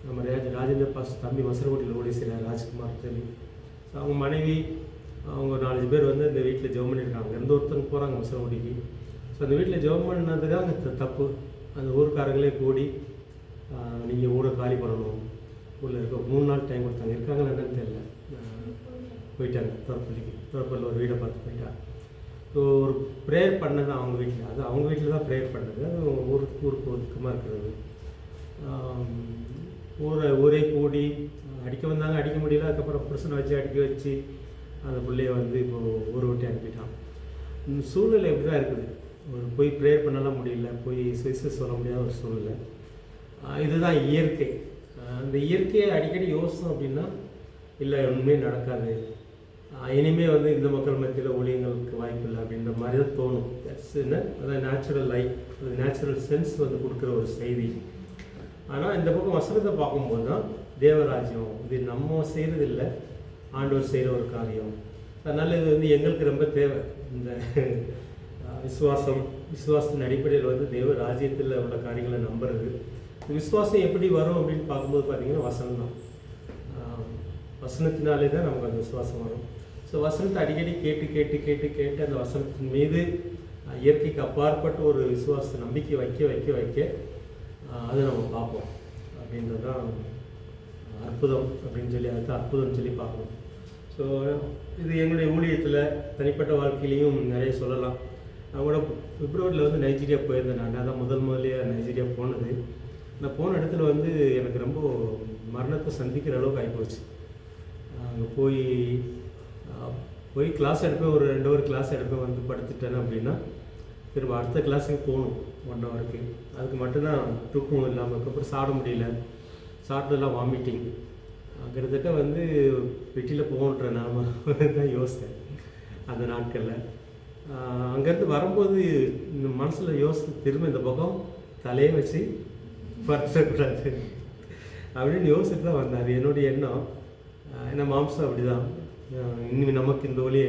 நம்ம ராஜேந்திர பாஸ்டர் தம்பி மசரகோட்டியில் ஓடி செய்கிறார், ராஜ்குமார் சொல்லி. ஸோ அவங்க மனைவி, அவங்க 4 பேர் வந்து இந்த வீட்டில் ஜெபம் பண்ணியிருக்காங்க. எந்த ஒருத்தவங்க போகிறாங்க மசரகோட்டிக்கு. ஸோ அந்த வீட்டில் ஜெபம் பண்ணது தான் அந்த தப்பு. அந்த ஊருக்காரங்களே கூடி நீங்கள் ஊரை காலி பண்ணணும், ஊரில் இருக்க 3 நாள் டைம் கொடுத்தாங்க. இருக்காங்களா என்னன்னு தெரியல, போயிட்டாங்க தோரப்பள்ளியில் ஒரு வீடை பார்த்து போயிட்டாங்க. ஸோ ஒரு ப்ரேயர் பண்ணது அவங்க வீட்டில், அது அவங்க வீட்டில் தான் ப்ரேயர் பண்ணது. அது ஊருக்கு ஒதுக்கமாக இருக்கிறது. ஊரே கூடி அடிக்க வந்தாங்க, அடிக்க முடியல. அதுக்கப்புறம் புருஷனை வச்சு அடிக்க வச்சு அந்த பிள்ளைய வந்து இப்போது ஊரை விட்டு அனுப்பிட்டான். சூழ்நிலை எப்படி தான் இருக்குது. போய் ப்ரேயர் பண்ணலாம் முடியல, போய் சுவிசஸ் சொல்ல முடியாத ஒரு சூழ்நிலை. இதுதான் இயற்கை. அந்த இயற்கையை அடிக்கடி யோசித்தோம் அப்படின்னா இல்லை உண்மையே நடக்காது, இனிமேல் வந்து இந்த மக்கள் மத்தியில் ஊழியங்களுக்கு வாய்ப்பு இல்லை அப்படின்ற மாதிரி தான் தோணும். தட்ஸ் என்ன, அதான் நேச்சுரல் லைஃப், அது நேச்சுரல் சென்ஸ் வந்து கொடுக்குற ஒரு செய்தி. ஆனால் இந்த பக்கம் வசனத்தை பார்க்கும்போது தான் தேவராஜ்யம் இது நம்ம செய்கிறது இல்லை, ஆண்டவர் செய்கிற ஒரு காரியம். அதனால் இது வந்து எங்களுக்கு ரொம்ப தேவை. இந்த விசுவாசத்தின் அடிப்படையில் வந்து தேவ ராஜ்யத்தில் உள்ள காரியங்களை நம்புறது. விசுவாசம் எப்படி வரும் அப்படின்னு பார்க்கும்போது பார்த்தீங்கன்னா வசனம் தான். வசனத்தினாலே தான் நமக்கு அந்த விசுவாசம் வரும். ஸோ வசனத்தை அடிக்கடி கேட்டு கேட்டு கேட்டு கேட்டு அந்த வசனத்தின் மீது இயற்கைக்கு அப்பாற்பட்ட ஒரு விசுவாச நம்பிக்கை வைக்க வைக்க வைக்க அதை நம்ம பார்ப்போம். அப்படின்றது தான் அற்புதம் அப்படின்னு சொல்லி, அதுக்கு அற்புதம்னு சொல்லி பார்க்கணும். ஸோ இது எங்களுடைய ஊழியத்தில் தனிப்பட்ட வாழ்க்கையிலையும் நிறைய சொல்லலாம். நான் கூட பிப்ரவரியில் வந்து நைஜீரியா போயிருந்தேன். நான் தான் முதல்லையே நைஜீரியா போனது. நான் போன இடத்துல வந்து எனக்கு ரொம்ப மரணத்தை சந்திக்கிற அளவுக்கு ஆகிப்போச்சு. அங்கே போய் கிளாஸ் எடுப்பேன், ஒரு 2 ஹவர் கிளாஸ் எடுப்பேன், வந்து படுத்துட்டேன் அப்படின்னா திரும்ப அடுத்த கிளாஸுக்கு போகணும் 1 ஹவருக்கு. அதுக்கு மட்டும்தான் தூக்கம் இல்லாமல், அதுக்கப்புறம் சாப்பிட முடியல, சாப்பிட்டதெல்லாம் வாமிட்டிங். கிட்டத்தட்ட வந்து வெட்டியில் போகன்ற நாம தான் யோசித்தேன் அந்த நாட்களில். அங்கேருந்து வரும்போது இந்த மனசில் திரும்ப இந்த பக்கம் தலையை வச்சு படுத்தக்கூடாது அப்படின்னு யோசிச்சுட்டு தான் வந்தார். என்னுடைய எண்ணம் ஏன்னா மாம்சம் அப்படி தான், இன்னும் நமக்கு இந்த வழியே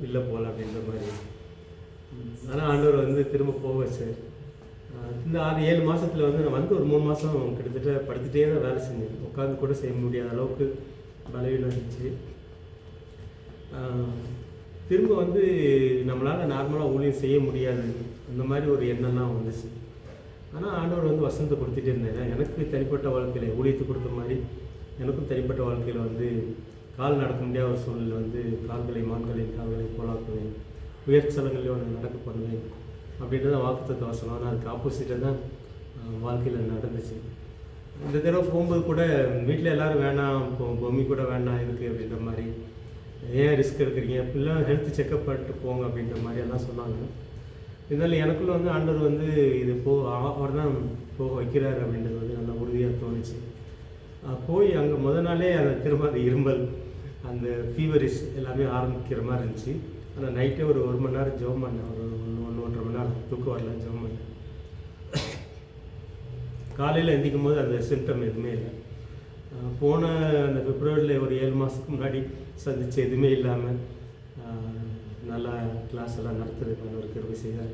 இல்லை போல அப்படின்ற மாதிரி. ஆனால் ஆண்டவர் வந்து திரும்ப போக வச்சார். இந்த 6-7 மாதத்தில் வந்து நான் வந்து ஒரு 3 மாதம் கிட்டத்தட்ட படுத்துகிட்டே தான் வேலை செஞ்சேன். உட்காந்து கூட செய்ய முடியாத அளவுக்கு பலவீனம் இருந்துச்சு. திரும்ப வந்து நம்மளால் நார்மலாக ஊழியம் செய்ய முடியாது, அந்த மாதிரி ஒரு எண்ணம்லாம் வந்துச்சு. ஆனால் ஆண்டவர் வந்து வசனத்தை கொடுத்துட்டே இருந்தேன். எனக்கு தனிப்பட்ட வாழ்க்கையில் ஊழியத்தை கொடுத்த மாதிரி எனக்கும் தனிப்பட்ட வாழ்க்கையில் வந்து கால் நடக்க முடியாத ஒரு சூழ்நிலை வந்து மான்களை கால்களை போலாக்குவேன், உயர்ச்சலங்களையும் ஒன்று நடக்க பண்ணுவேன் அப்படின்றத வாக்குத்தத்த வசனம். ஆனால் அதுக்கு ஆப்போசிட்டாக தான் வாழ்க்கையில் நடந்துச்சு. இந்த தடவை போகும்போது கூட வீட்டில் எல்லோரும் வேணாம், பொம்மி கூட வேணாம் இருக்குது அப்படின்ற மாதிரி, ஏன் ரிஸ்க் எடுக்கிறீங்க, இப்படிலாம் ஹெல்த் செக்கப் பண்ணிட்டு போங்க அப்படின்ற மாதிரி எல்லாம் சொன்னாங்க. இருந்தாலும் எனக்குள்ளே வந்து ஆண்டவர் வந்து இது அவர் தான் போக வைக்கிறார் அப்படின்றது வந்து நல்லா உறுதியாக தோணுச்சு. போய் அங்கே நாளே அந்த திரும்ப அந்த இருமல், அந்த ஃபீவரிஸ் எல்லாமே ஆரம்பிக்கிற மாதிரி இருந்துச்சு. ஆனால் நைட்டே ஒரு 1 மணி நேரம் ஜெபம் பண்ணேன், ஒரு 1-1.5 மணி நேரம் தூக்கம் வரல, ஜெபம் பண்ணேன். காலையில் எந்திக்கும் போது அந்த சிம்டம் எதுவுமே இல்லை. போன அந்த பிப்ரவரியில் ஒரு 7 மாதத்துக்கு முன்னாடி சந்திச்சு எதுவுமே இல்லாமல் நல்லா கிளாஸ் எல்லாம் நடத்துறதுக்கான ஒரு கிருபை செய்தார்.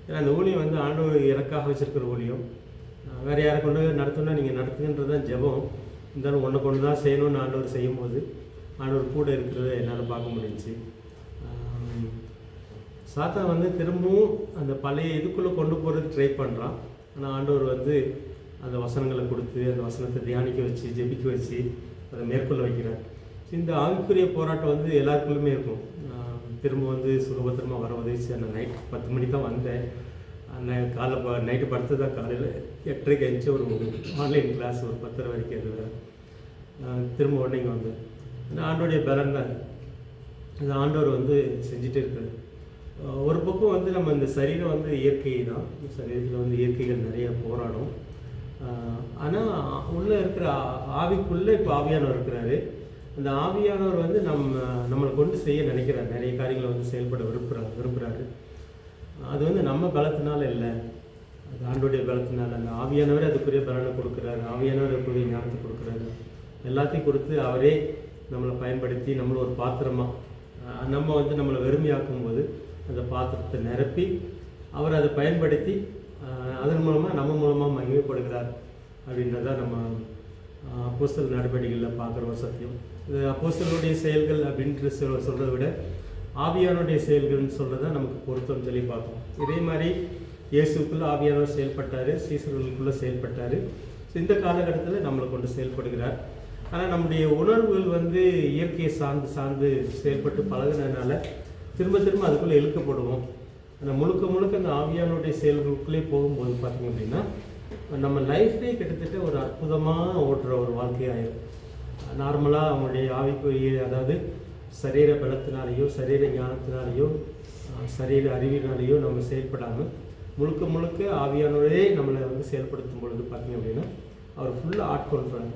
ஏன்னா அந்த ஊழியம் வந்து ஆண்டவர் எனக்காக வச்சுருக்கிற ஊழியம். வேறு யாரை கொண்டு நடத்தணும்னா நீங்கள் நடத்துங்கன்றது தான் ஜெபம். இருந்தாலும் ஒன்றை கொண்டு தான் செய்யணும்னு ஆண்டவர் செய்யும்போது ஆண்டவர் கூட இருக்கிறத என்னால் பார்க்க முடிஞ்சிச்சு. சாத்தான் வந்து திரும்பவும் அந்த பழைய இதுக்குள்ளே கொண்டு போகிறதுக்கு ட்ரை பண்ணுறான். ஆனால் ஆண்டவர் வந்து அந்த வசனங்களை கொடுத்து அந்த வசனத்தை தியானிக்க வச்சு ஜெபிக்க வச்சு அதை மேற்கொள்ள வைக்கிறார். இந்த ஆவிக்குரிய போராட்டம் வந்து எல்லாருக்குள்ளுமே இருக்கும். திரும்ப வந்து சுகபத்திரமாக வர உதவிச்சு. நான் நைட் 10 மணிக்கு தான் வந்தேன். காலைல நைட்டு படுத்து தான் காலையில் 8:30 எழுந்துச்சு. ஒரு ஆன்லைன் கிளாஸ் ஒரு 10:30 வரைக்கும் அது வேறு. திரும்ப உடனே இங்கே வந்தேன். ஆண்டோடைய பலன் தான் இந்த ஆண்டவர் வந்து செஞ்சுட்டே இருக்காரு. ஒரு பக்கம் வந்து நம்ம இந்த சரீரம் வந்து இயற்கை தான், சரீரத்தில் வந்து இயற்கைகள் நிறைய போராடும். ஆனால் உள்ளே இருக்கிற ஆவிக்குள்ளே இப்போ ஆவியானவர் இருக்கிறாரு. அந்த ஆவியானவர் வந்து நம்மளை கொண்டு செய்ய நினைக்கிறார், நிறைய காரியங்களை வந்து செயல்பட விரும்புகிறாரு. அது வந்து நம்ம பலத்தினால இல்லை, அது ஆண்டோடைய பலத்தினால. அந்த ஆவியானவரே அதுக்குரிய பலனை கொடுக்குறாரு, ஆவியானவர் அதுக்குரிய ஞானத்தை கொடுக்குறாரு. எல்லாத்தையும் கொடுத்து அவரே நம்மளை பயன்படுத்தி நம்மளை ஒரு பாத்திரமாக நம்ம வந்து நம்மளை வெறுமையாக்கும் போது அந்த பாத்திரத்தை நிரப்பி அவர் அதை பயன்படுத்தி அதன் மூலமாக நம்ம மூலமாக மகிமைப்படுகிறார் அப்படின்றத நம்ம அப்போஸ்தலர் நடவடிக்கைகளில் பார்க்குற ஒரு சத்தியம். இது அப்போஸ்தலருடைய செயல்கள் அப்படின்ற சொல்கிறத விட ஆவியானுடைய செயல்கள்னு சொல்கிறத நமக்கு பொருத்தம் சொல்லி பார்த்தோம். இதே மாதிரி இயேசுக்குள்ளே ஆவியானவர் செயல்பட்டார், சீசர்களுக்குள்ளே செயல்பட்டார். இந்த காலகட்டத்தில் நம்மளை கொண்டு செயல்படுகிறார். ஆனால் நம்முடைய உணர்வுகள் வந்து இயற்கையை சார்ந்து செயல்பட்டு பழகினதுனால திரும்ப அதுக்குள்ளே இழுக்கப்படுவோம். ஆனால் முழுக்க அந்த ஆவியானுடைய செயல்களுக்குள்ளே போகும்போது பார்த்திங்க அப்படின்னா நம்ம லைஃப்லேயே கிட்டத்தட்ட ஒரு அற்புதமாக ஓட்டுற ஒரு வாழ்க்கையாயிடும். நார்மலாக அவங்களுடைய ஆவிக்குரிய, அதாவது சரீர பலத்தினாலேயோ சரீர ஞானத்தினாலேயோ சரீர அறிவினாலேயோ நம்ம செயல்படாமல் முழுக்க ஆவியானவரே நம்மளை வந்து செயல்படுத்தும் பொழுது பார்த்திங்க அப்படின்னா அவர் ஃபுல்லாக ஆட்கொள்கிறார்.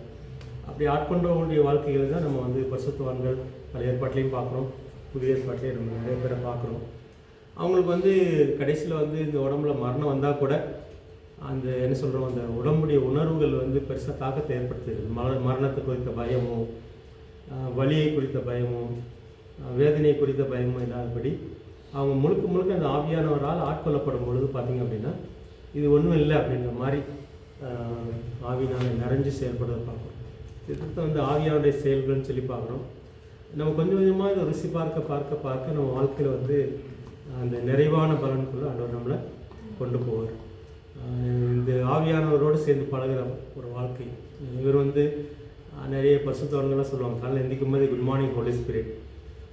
அப்படி ஆட்கொண்டவங்களுடைய வாழ்க்கைகள் தான் நம்ம வந்து பரிசுத்தவான்கள் பழைய ஏற்பாட்டிலையும் பார்க்குறோம், புதிய ஏற்பாட்டிலையும் நம்ம நிறைய பேரை பார்க்குறோம். அவங்களுக்கு வந்து கடைசியில் வந்து இந்த உடம்புல மரணம் வந்தால் கூட அந்த என்ன சொல்கிறோம், அந்த உடம்புடைய உணர்வுகள் வந்து பெருசாக தாக்கத்தை ஏற்படுத்துது. மரணத்தை குறித்த பயமோ வலியை குறித்த பயமோ வேதனை குறித்த பயமோ இல்லாதபடி அவங்க முழுக்க முழுக்க அந்த ஆவியானவரால் ஆட்கொள்ளப்படும் பொழுது பார்த்திங்க அப்படின்னா இது ஒன்றும் இல்லை அப்படின்ற மாதிரி ஆவியினால் நிறைஞ்சு செயல்படுறதை பார்க்குறோம். இதுக்கு வந்து ஆவியானுடைய செயல்கள்னு சொல்லி பார்க்குறோம். நம்ம கொஞ்சம் கொஞ்சமாக இதை ருசி பார்க்க நம்ம வாழ்க்கையில் வந்து அந்த நிறைவான பலனுக்குள்ளே ஆண்டவர் நம்மளை கொண்டு போவார். இந்த ஆவியானவரோடு சேர்ந்து பழகிற ஒரு வாழ்க்கை. இவர் வந்து நிறைய பசுத்தவர்கள்லாம் சொல்லுவாங்க, காலையில் எந்திக்கும் போது குட் மார்னிங் ஹோலி ஸ்பிரிட்.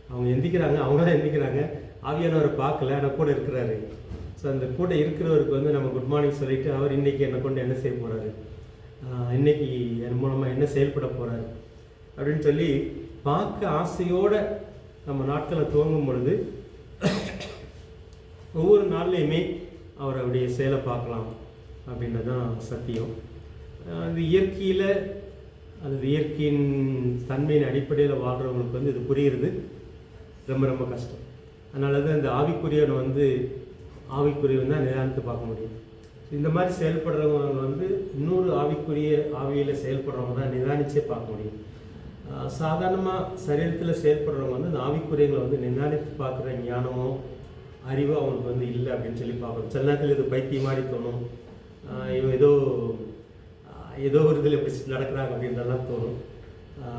அவங்க எந்திக்கிறாங்க, அவங்க தான் எந்திக்கிறாங்க, ஆவியானவரை பார்க்கல, ஆனால் கூட இருக்கிறாரு. ஸோ அந்த கூட இருக்கிறவருக்கு வந்து நம்ம குட் மார்னிங் சொல்லிவிட்டு அவர் இன்றைக்கி என்னை கொண்டு என்ன செய்ய போகிறாரு, இன்றைக்கி என் மூலமாக என்ன செயல்பட போகிறாரு அப்படின்னு சொல்லி பார்க்க ஆசையோடு நம்ம நாட்களை துவங்கும் பொழுது ஒவ்வொரு நாள்லையுமே அவர் அவருடைய செயலை பார்க்கலாம் அப்படின்றது தான் சத்தியம். அது இயற்கையில் அல்லது இயற்கையின் தன்மையின் அடிப்படையில் வாழ்கிறவங்களுக்கு வந்து இது புரிகிறது ரொம்ப ரொம்ப கஷ்டம். அதனால தான் இந்த ஆவிக்குரியவனை வந்து ஆவிக்குரியவன் தான் நிதானித்து பார்க்க முடியும். இந்த மாதிரி செயல்படுறவங்க வந்து இன்னொரு ஆவியில் செயல்படுறவங்க தான் நிதானிச்சே பார்க்க முடியும். சாதாரணமாக சரீரத்தில் செயல்படுறவங்க வந்து இந்த ஆவிக்குரியங்களை வந்து நிதானித்து பார்க்குற ஞானமோ அறிவோ அவங்களுக்கு வந்து இல்லை அப்படின்னு சொல்லி பார்க்கணும். சில நேரத்தில் இது பைத்தியம் மாதிரி தோணும், இவங்க ஏதோ ஒரு இதில் எப்படி நடக்கிறாங்க அப்படின்றலாம் தோணும்.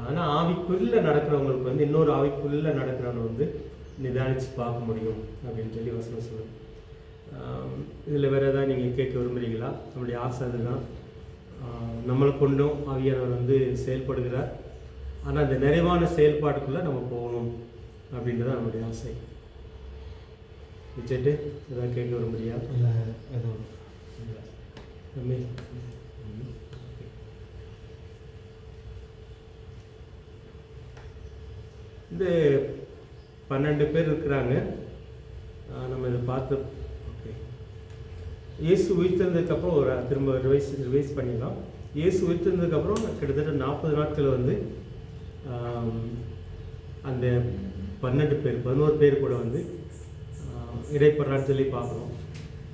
ஆனால் ஆவிக்குள்ளே நடக்கிறவங்களுக்கு வந்து இன்னொரு ஆவிக்குள்ளே நடக்கிறவங்க வந்து நிதானித்து பார்க்க முடியும் அப்படின்னு சொல்லி வசனம் சொல்லுவேன். இதில் வேறு ஏதாவது நீங்கள் கேட்க விரும்புகிறீங்களா? நம்முடைய ஆசை அதுதான். நம்மளை கொண்டும் ஆவியானவர் வந்து செயல்படுகிறார். ஆனால் அந்த நிறைவான செயல்பாட்டுக்குள்ளே நம்ம போகணும் அப்படின்றது நம்முடைய ஆசை. வச்சுட்டு ஏதாவது கேட்க விரும்புறியா? இல்லை எதுவும் இந்த 12 பேர் இருக்கிறாங்க. நம்ம இதை பார்த்து ஓகே, இயேசு உயிர்த்தெழுந்ததுக்கப்புறம் ஒரு திரும்ப ரிவைஸ் பண்ணிடலாம். இயேசு உயிர்த்தெழுந்ததுக்கப்புறம் கிட்டத்தட்ட 40 நாட்கள் வந்து அந்த 11 பேர் கூட வந்து இடைப்படுறான்னு சொல்லி பார்க்குறோம்.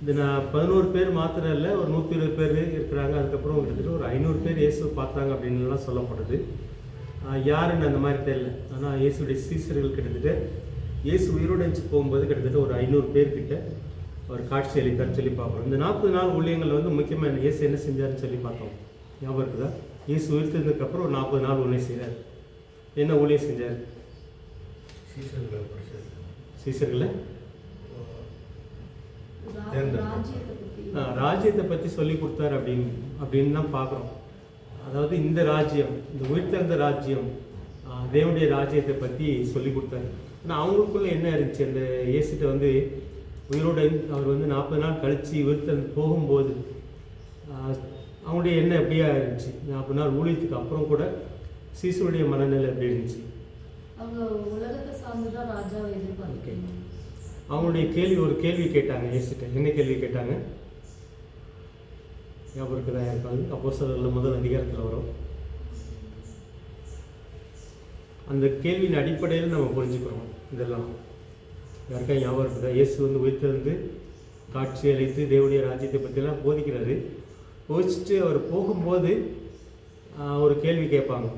இந்த 11 பேர் மாத்திரம் இல்லை, ஒரு 120 பேர் இருக்கிறாங்க. அதுக்கப்புறம் கிட்டத்தட்ட ஒரு 500 பேர் இயேசு பார்த்தாங்க அப்படின்லாம் சொல்லப்படுது. யாருன்னு அந்த மாதிரி தெரியல. ஆனால் இயேசுடைய சீசர்கள் கிட்டத்தட்ட இயேசு உயிரோடு போகும்போது கிட்டத்தட்ட ஒரு 500 பேர்கிட்ட ஒரு காட்சி அளித்தான்னு சொல்லி பார்க்குறோம். இந்த 40 நாள் ஊழியங்கள் வந்து முக்கியமாக இயேசு என்ன செஞ்சார்னு சொல்லி பார்த்தோம். ஞாபகம் இருக்குதா? இயேசு உயிர்த்ததுக்கப்புறம் ஒரு 40 நாள் ஊழியம் செய்கிறார். என்ன ஊழியம் செஞ்சார்? சீசர்களை ராஜ்யத்தை பற்றி சொல்லி கொடுத்தாரு அப்படின்னு தான் பார்க்குறோம். அதாவது இந்த ராஜ்யம், இந்த உயிர்த்தெழுந்த ராஜ்யம், தேவனுடைய ராஜ்யத்தை பற்றி சொல்லி கொடுத்தாரு. ஆனால் அவங்களுக்குள்ள என்ன இருந்துச்சு? அந்த இயேசுகிட்ட வந்து உயிரோட அவர் வந்து 40 நாள் கழித்து உயிர்த்தெழுந்து போகும்போது அவங்களுடைய எண்ணம் எப்படியா இருந்துச்சு? 40 நாள் ஊழியத்துக்கு அப்புறம் கூட சீசருடைய மனநிலை எப்படி இருந்துச்சு? அவங்க உலகத்தை சார்ந்துதான் ராஜாவை எதிர்பார்க்க. அவங்களுடைய ஒரு கேள்வி கேட்டாங்க இயேசுகிட்ட. என்ன கேள்வி கேட்டாங்க? ஞாபகம் இருக்குதா? இருக்காது. அப்போஸ்தலர்கள் முதல் அதிகாரத்தில் வரும். அந்த கேள்வியின் அடிப்படையில் நம்ம புரிஞ்சுக்கிறோம் இதெல்லாம். யாருக்கா ஞாபகம் இருக்குதா? இயேசு வந்து உயிர்த்தெழுந்து காட்சி அளித்து தேவனுடைய ராஜ்யத்தை பற்றிலாம் போதிக்கிறாரு. போதிச்சுட்டு அவர் போகும்போது ஒரு கேள்வி கேட்பாங்க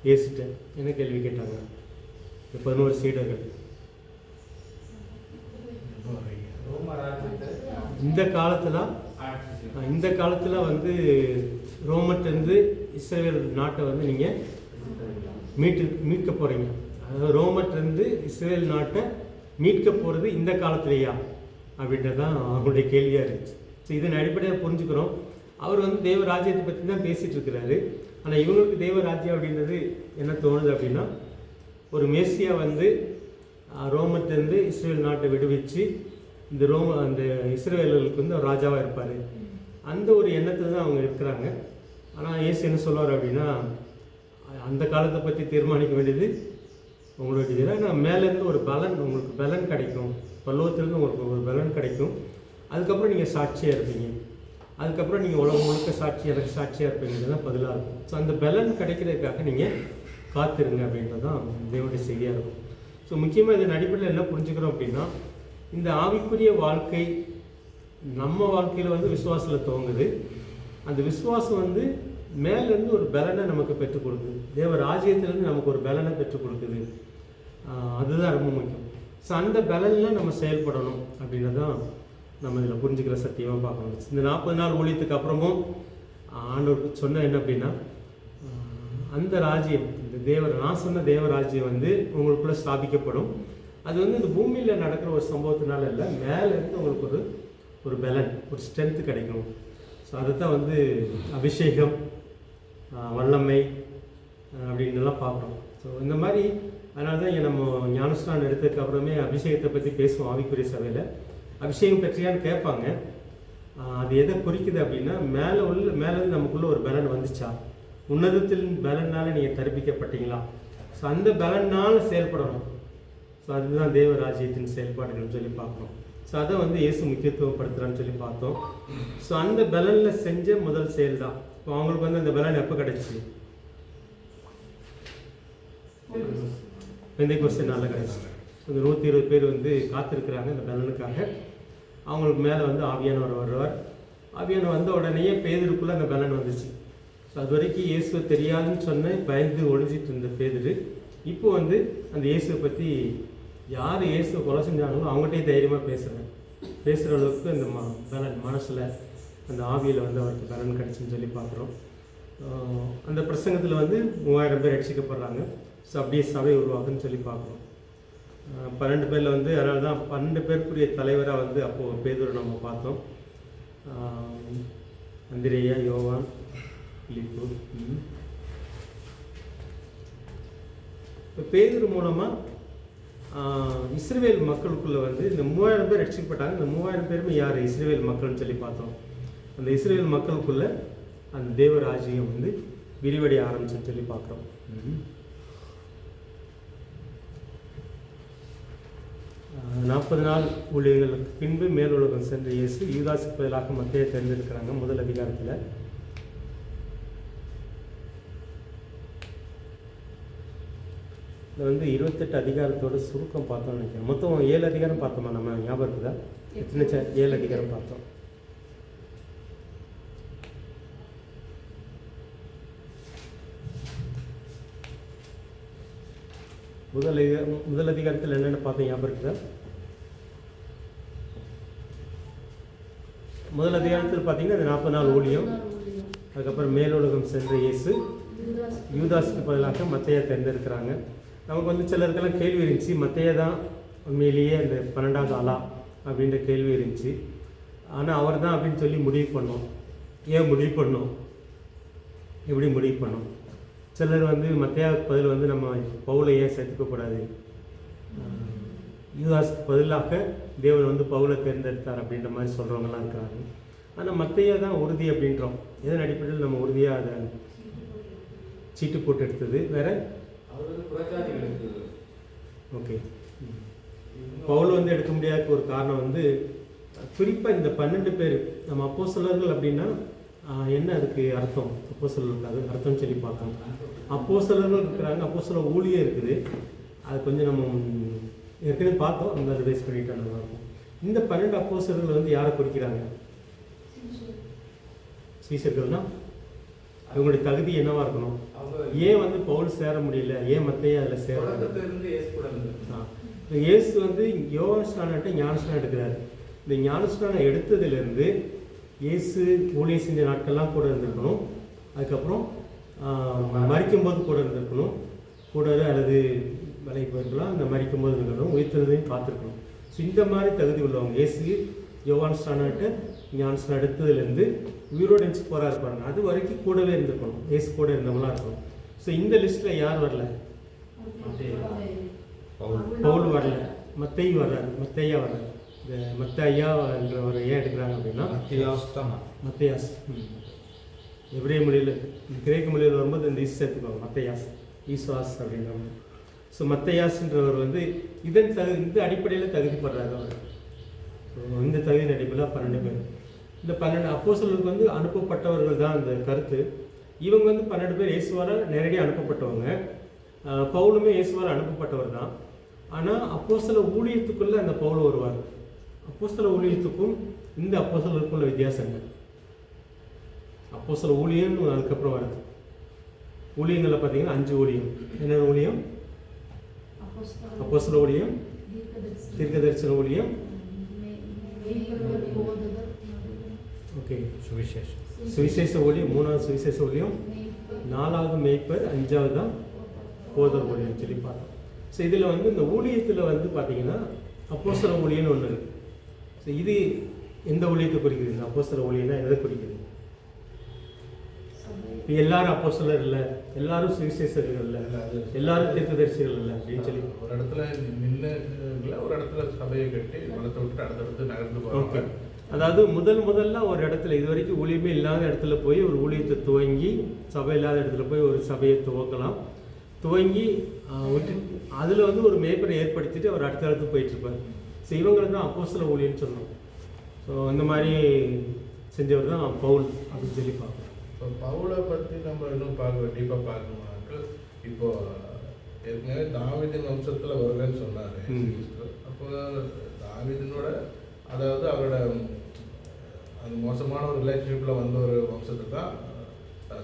இயேசுகிட்ட. என்ன கேள்வி கேட்டாங்க? 11 சீடர்கள். இந்த காலத்தில் வந்து ரோமர்லேருந்து இஸ்ரேல் நாட்டை வந்து நீங்கள் மீட்க போகிறீங்க. அதாவது ரோமர்லேருந்து இஸ்ரேல் நாட்டை மீட்க போகிறது இந்த காலத்துலையா அப்படின்றது தான் அவங்களுடைய கேள்வியாக இருந்துச்சு. ஸோ இதன் அடிப்படையாக புரிஞ்சுக்கிறோம். அவர் வந்து தேவ ராஜ்யத்தை பற்றி தான் பேசிகிட்டு இருக்கிறாரு. ஆனால் இவங்களுக்கு தேவ ராஜ்யம் அப்படின்றது என்ன தோணுது அப்படின்னா, ஒரு மேசியா வந்து ரோமத்திலேருந்து இஸ்ரேல் நாட்டை விடுவிச்சு அந்த இஸ்ரேலர்களுக்கு வந்து ஒரு ராஜாவாக இருப்பார், அந்த ஒரு எண்ணத்தில் தான் அவங்க இருக்கிறாங்க. ஆனால் இயேசு என்ன சொல்லுவார் அப்படின்னா, அந்த காலத்தை பற்றி தீர்மானிக்க வேண்டியது உங்களுடைய ஆனால் மேலேருந்து ஒரு உங்களுக்கு பலன் கிடைக்கும், பல்லவத்திலேருந்து உங்களுக்கு ஒரு பலன் கிடைக்கும். அதுக்கப்புறம் நீங்கள் சாட்சியாக இருப்பீங்க. அதுக்கப்புறம் நீங்கள் உலகம் முழுக்க எனக்கு சாட்சியாக இருப்பீங்கிறது தான் பதிலாக இருக்கும். ஸோ அந்த பலன் கிடைக்கிறதுக்காக நீங்கள் காத்திருங்க அப்படின்றது தான் தேவனுடைய செய்தியாக இருக்கும். ஸோ முக்கியமாக இதன் அடிப்படையில் என்ன புரிஞ்சுக்கிறோம் அப்படின்னா, இந்த ஆவிக்குரிய வாழ்க்கை நம்ம வாழ்க்கையில் வந்து விசுவாசத்தில் துவங்குது. அந்த விசுவாசம் வந்து மேலேருந்து ஒரு பலனை நமக்கு பெற்றுக் கொடுக்குது. தேவ ராஜ்யத்திலேருந்து நமக்கு ஒரு பலனை பெற்றுக் கொடுக்குது. அதுதான் ரொம்ப முக்கியம். ஸோ அந்த பலனில் நம்ம செயல்படணும் அப்படின்றது தான் நம்ம இதில் புரிஞ்சுக்கிற சத்தியமாக பார்க்கணும். இந்த 40 நாள் ஊழியத்துக்கு அப்புறமும் ஆண்டவருக்கு சொன்ன என்ன அப்படின்னா, அந்த ராஜ்யம், இந்த நான் சொன்ன தேவ ராஜ்யம் வந்து உங்களுக்குள்ளே ஸ்தாபிக்கப்படும். அது வந்து இந்த பூமியில் நடக்கிற ஒரு சம்பவத்தினால இல்லை, மேலேருந்து உங்களுக்கு ஒரு பலன், ஒரு ஸ்ட்ரென்த்து கிடைக்கும். ஸோ அதை தான் வந்து அபிஷேகம், வல்லமை அப்படின்னுலாம் பார்க்குறோம். ஸோ இந்த மாதிரி அதனால தான் நம்ம ஞானஸ்நானம் எடுத்ததுக்கு அப்புறமே அபிஷேகத்தை பற்றி பேசுவோம். ஆவிக்குரிய சபையில் அபிஷேகம் பற்றியான்னு கேட்பாங்க. அது எதை குறிக்குது அப்படின்னா, மேலேருந்து நமக்குள்ளே ஒரு பலன் வந்துச்சா, உன்னதத்தில் பலனால் நீங்கள் தரிப்பிக்கப்பட்டீங்களா, ஸோ அந்த பலனால் செயல்படணும். ஸோ அதுதான் தேவ ராஜ்யத்தின் செயல்பாடுகள்னு சொல்லி பார்க்குறோம். ஸோ அதை வந்து இயேசு முக்கியத்துவப்படுத்துகிறான்னு சொல்லி பார்த்தோம். ஸோ அந்த பலனில் செஞ்ச முதல் செயல் தான். இப்போ அவங்களுக்கு வந்து அந்த பலன் எப்போ கிடச்சி? பெந்தைக்கோஸ்தே நாளில் கிடச்சி. அந்த 120 பேர் வந்து காத்திருக்கிறாங்க இந்த பலனுக்காக. அவங்களுக்கு மேலே வந்து ஆவியானவர் வருவார். ஆவியானவர் வந்த உடனேயே பேதுருக்குள்ளே அந்த பலன் வந்துச்சு. ஸோ அது வரைக்கும் இயேசுவை தெரியாதுன்னு சொன்னேன், பயந்து ஒழிஞ்சிட்டு இருந்த பேதுரு இப்போ வந்து அந்த இயேசுவை பற்றி யார் இயேசுவை கொலை செஞ்சாங்களோ அவங்ககிட்டயே தைரியமாக பேசுகிற அளவுக்கு அந்த பலன் மனசில் அந்த ஆவியில் வந்து அவருக்கு பலன் கிடச்சின்னு சொல்லி பார்க்குறோம். அந்த பிரசங்கத்தில் வந்து 3000 பேர் ரட்சிக்கப்படுறாங்க. ஸோ அப்படியே சபை உருவாகுன்னு சொல்லி பார்க்குறோம். 12 பேரில் வந்து அதனால தான் 12 பேருக்குரிய தலைவராக வந்து அப்போது பேதுரு நம்ம பார்த்தோம். அந்திரேயா, யோவான், பிலிப்பு. இப்போ பேதுரு மூலமாக இஸ்ரவேல் மக்களுக்குள்ளே வந்து இந்த 3000 பேர் ரட்சிக்கப்பட்டாங்க. இந்த 3000 பேருமே யார்? இஸ்ரவேல் மக்கள்னு சொல்லி பார்த்தோம். அந்த இஸ்ரவேல் மக்களுக்குள்ளே அந்த தேவராஜ்யம் வந்து விரிவடைய ஆரம்பிச்சுன்னு சொல்லி பார்க்குறோம். 40 நாள் ஊழியர்களுக்கு பின்பு மேலுலகம் சென்ற இயேசு யூதாசுக்கு பதிலாக மத்தேயை தேர்ந்தெடுக்கிறாங்க. முதல் அதிகாரத்தில் இதில் வந்து 28 அதிகாரத்தோட சுருக்கம் பார்த்தோம்னு நினைக்கிறேன். மொத்தம் 7 அதிகாரம் பார்த்தோமா? நம்ம ஞாபகம் இருக்குதா? எத்தனை 7 அதிகாரம் பார்த்தோம். முதல் அதிகாரத்தில் என்னென்ன பார்த்தோம் ஞாபகம் இருக்குதா? முதல் அதிகாரத்தில் பார்த்தீங்கன்னா இந்த 40 நாள் ஊழியம், அதுக்கப்புறம் மேலுலகம் சென்ற இயேசு யூதாசுக்கு பதிலாக மத்தேயை தேர்ந்தெடுக்கிறாங்க. நமக்கு வந்து சிலருக்கெல்லாம் கேள்வி இருந்துச்சு, மத்தேயை தான் உண்மையிலேயே அந்த 12வது ஆளா அப்படின்ற கேள்வி இருந்துச்சு. ஆனால் அவர் தான் அப்படின்னு சொல்லி முடிவு பண்ணோம். ஏன் முடிவு பண்ணோம்? எப்படி முடிவு பண்ணோம்? சிலர் வந்து மத்தேயாவுக்கு பதில் வந்து நம்ம பவுலை ஏன் சேர்த்துக்கக்கூடாது, யூதாசுக்கு பதிலாக தேவன் வந்து பவுலை தேர்ந்தெடுத்தார் அப்படின்ற மாதிரி சொல்கிறவங்கலாம் இருக்கிறாங்க. ஆனால் மத்தேயா தான் உறுதி அப்படின்றோம். எதன் அடிப்படையில் நம்ம உறுதியாக அதை சீட்டு போட்டு எடுத்தது வேற? ஓகே, பவுல் வந்து எடுக்க முடியாத ஒரு காரணம் வந்து குறிப்பாக இந்த 12 பேர் நம்ம அப்போஸ்தலர்கள் அப்படின்னா என்ன அதுக்கு அர்த்தம்? அப்போஸ்தலர்களுக்கு அது அர்த்தம்னு சொல்லி பார்த்தோம். அப்போஸ்தலர்கள் இருக்கிறாங்க, அப்போஸ்தலர் ஊழியம் இருக்குது. அது கொஞ்சம் நம்ம ஏற்கனவே பார்த்தோம், அந்த ரிவைஸ் பண்ணிட்டா நல்லா இருக்கும். இந்த 12 அப்போஸ்தலர்கள் வந்து யாரை குறிக்கிறாங்க? சீஷர்கள்னா இவங்களுடைய தகுதி என்னவா இருக்கணும்? ஏன் வந்து பவுல் சேர முடியல, ஏன் மத்தேயா அதில் சேர? இயேசு வந்து யோவான்ஸ்நானத்தை ஞானஸ்நானம் எடுக்கிறாரு. இந்த ஞானஸ்நானம் எடுத்ததுலேருந்து இயேசு ஊழியம் செஞ்ச நாட்கள்லாம் கூட இருந்திருக்கணும். அதுக்கப்புறம் மரிக்கும்போது கூட இருந்திருக்கணும், கூட அல்லது வேலைக்கு போயிருக்கலாம். அந்த மரிக்கும்போது இருக்கணும், உயிர்த்ததையும் காத்திருக்கணும். ஸோ இந்த மாதிரி தகுதி உள்ளவங்க இயேசு யோவான்ஸ்நானத்தை ஞானஸ்நானம் எடுத்ததுலேருந்து உயிரோடு நினச்சி போகிறாரு பாருங்க, அது வரைக்கும் கூடவே இருந்திருக்கணும், இயேசு கூட இருந்தவங்களாம் இருக்கணும். ஸோ இந்த லிஸ்ட்டில் யார் வரல? பவுல் வரல, மத்தேயு வர்றாரு, மத்தேயா வர்றாரு. இந்த மத்தேயா என்றவர் ஏன் எடுக்கிறாங்க அப்படின்னா மத்தேயாஸ் எபிரேய மொழியில், கிரேக்க மொழியில் வரும்போது இந்த ஈஸ் சேர்த்துக்குவாங்க, மத்தேயாஸ், ஈஸ்வாஸ் அப்படின்றவங்க. ஸோ மத்தேயாஸ்ன்றவர் வந்து இந்த அடிப்படையில் தகுதிப்படுறாரு அவர். ஸோ இந்த தகுதியின் அடிப்படையில் 12 பேர். இந்த 12 அப்போஸ்தலர்களுக்கு வந்து அனுப்பப்பட்டவர்கள் தான் இந்த கருத்து. இவங்க வந்து 12 பேர் இயேசுவால் நேரடியாக அனுப்பப்பட்டவங்க. பவுலுமே இயேசுவால் அனுப்பப்பட்டவர் தான். ஆனால் அப்போஸ்தல ஊழியத்துக்குள்ளே அந்த பவுல் வருவார். அப்போஸ்தல ஊழியத்துக்கும் இந்த அப்போஸ்தலருக்குள்ள வித்தியாசங்கள். அப்போஸ்தல ஊழியம்னு அதுக்கப்புறம் வருது. ஊழியங்களில் பார்த்தீங்கன்னா 5 ஊழியம். என்ன ஊழியம்? அப்போஸ்தல ஊழியம், தீர்க்கதரிசன ஊழியம், ஓகே, சுவிசேஷ ஊழியம், 3வது சுவிசேஷ ஊழியம், 4வது மேய்ப்பர், 5வது தான் போதர் ஊழியம் சொல்லி பார்த்தோம். ஸோ இதில் வந்து இந்த ஊழியத்தில் வந்து பார்த்தீங்கன்னா அப்போஸ்தல ஊழியம்னு ஒன்று இருக்குது. ஸோ இது எந்த ஊழியத்தை குறிக்குது? இந்த அப்போஸ்தல ஊழியம்னா எதை குறிக்குது? இப்போ எல்லாரும் அப்போஸ்தலர் இல்லை, எல்லாரும் சுவிசேஷர்கள் இல்லை, எல்லாரும் தீர்க்கதரிசிகள் இல்லை அப்படின்னு சொல்லி ஒரு இடத்துல நின்று ஒரு இடத்துல சபையை கட்டி வளர்த்து விட்டுட்டு அடுத்தடுத்து நகர்ந்து போவாங்க. அதாவது முதல்ல ஒரு இடத்துல இது வரைக்கும் ஊழியமே இல்லாத இடத்துல போய் ஒரு ஊழியத்தை துவங்கி, சபை இல்லாத இடத்துல போய் ஒரு சபையை துவக்கலாம். துவங்கி விட்டு அதில் வந்து ஒரு மேய்ப்பரை ஏற்படுத்திட்டு அவர் அடுத்தடுத்து போயிட்டுருப்பார். ஸோ இவங்களை தான் அப்போஸ்தல ஊழியன்னு சொன்னோம். ஸோ அந்த மாதிரி செஞ்சவர் தான் பவுல் அப்படின்னு சொல்லி பார்க்கணும். இப்போ பவுலை பற்றி நம்ம இன்னும் டீப்பாக பார்க்கணும்னாக்க, இப்போ ஏற்கனவே தாவீதின் வம்சத்தில் வருவேன்னு சொன்னார். அப்போ தாவீதினோட, அதாவது அவரோட அந்த மோசமான ஒரு ரிலேஷன்ஷிப்பில் வந்த ஒரு வம்சத்தை தான்,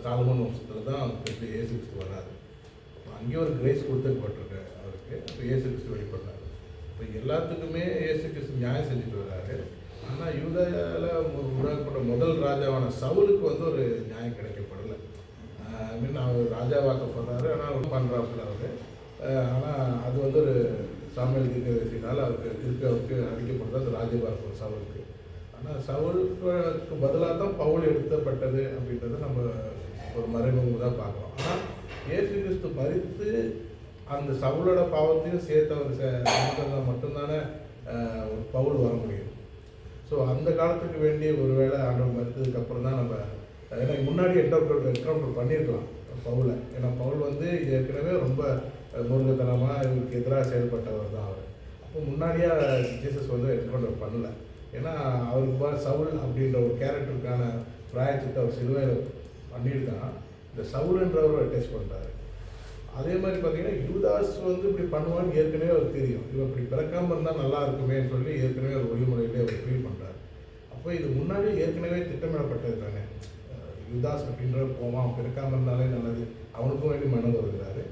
சாலமோன் வம்சத்தில் தான் இயேசு கிறிஸ்து வராது. அங்கேயும் ஒரு கிரேஸ் கொடுத்துக்கப்பட்டிருக்கு அவருக்கு. இப்போ இயேசு கிறிஸ்து வெளிப்படுறாரு. இப்போ எல்லாத்துக்குமே இயேசு கிறிஸ்து நியாயம் செஞ்சுட்டு வர்றாரு. ஆனால் யூதாயால உருவாக்கப்பட்ட முதல் ராஜாவான சவுலுக்கு வந்து ஒரு நியாயம் கிடைக்கப்படலை. மீன் அவர் ராஜாவாக்கப்படுறாரு, ஆனால் அவர் பண்ணுறாப்புல அவர். ஆனால் அது வந்து ஒரு சாமுவேல் தீர்க்கதரிசினால் அவருக்கு அடிக்கப்படுறது அந்த ராஜ்யபாரம் சவுலுக்கு. ஆனால் சவுலுக்கு பதிலாக தான் பவுல் எடுத்தப்பட்டது அப்படின்றத நம்ம ஒரு மறைமுகம் தான் பார்க்குறோம். ஆனால் இயேசு கிறிஸ்து மரித்து அந்த சவுலோட பாவத்தையும் சேர்த்தவர் மட்டும்தானே ஒரு பவுல் வர முடியும். ஸோ அந்த காலத்துக்கு வேண்டிய ஒரு வேளை ஆண்டவர் மறுத்ததுக்கு அப்புறம் தான் நம்ம, ஏன்னா முன்னாடி என்கவுண்டர் பண்ணியிருக்கலாம் பவுலை. ஏன்னா பவுல் வந்து ஏற்கனவே ரொம்ப முருகத்தனமாக இவருக்கு எதிராக செயல்பட்டவர் தான் அவர். அப்போ முன்னாடியே ஜீசஸ் வந்து என்கவுண்டர் பண்ணலை. ஏன்னா அவருக்கு சவுல் அப்படின்ற ஒரு கேரக்டருக்கான பிராயச்சிட்டு அவர் சிலுவையில் பண்ணிட்டு தான் இந்த சவுல்ன்றவர் டெஸ்ட் பண்ணுறாரு. அதே மாதிரி பார்த்தீங்கன்னா யூதாஸ் வந்து இப்படி பண்ணுவான்னு ஏற்கனவே அவர் தெரியும். இவன் இப்படி பிறக்காமல் இருந்தால் நல்லா இருக்குமேன்னு சொல்லி ஏற்கனவே ஒரு வழிமுறையிலே அவர் ஃபீல் பண்ணுறாரு. அப்போ இது முன்னாடி ஏற்கனவே திட்டமிடப்பட்டது தானே. யூதாஸ் அப்படின்றவர் போவான், பிறக்காமல் இருந்தாலே நல்லது, அவனுக்கும் வேண்டி மனது வருகிறாரு.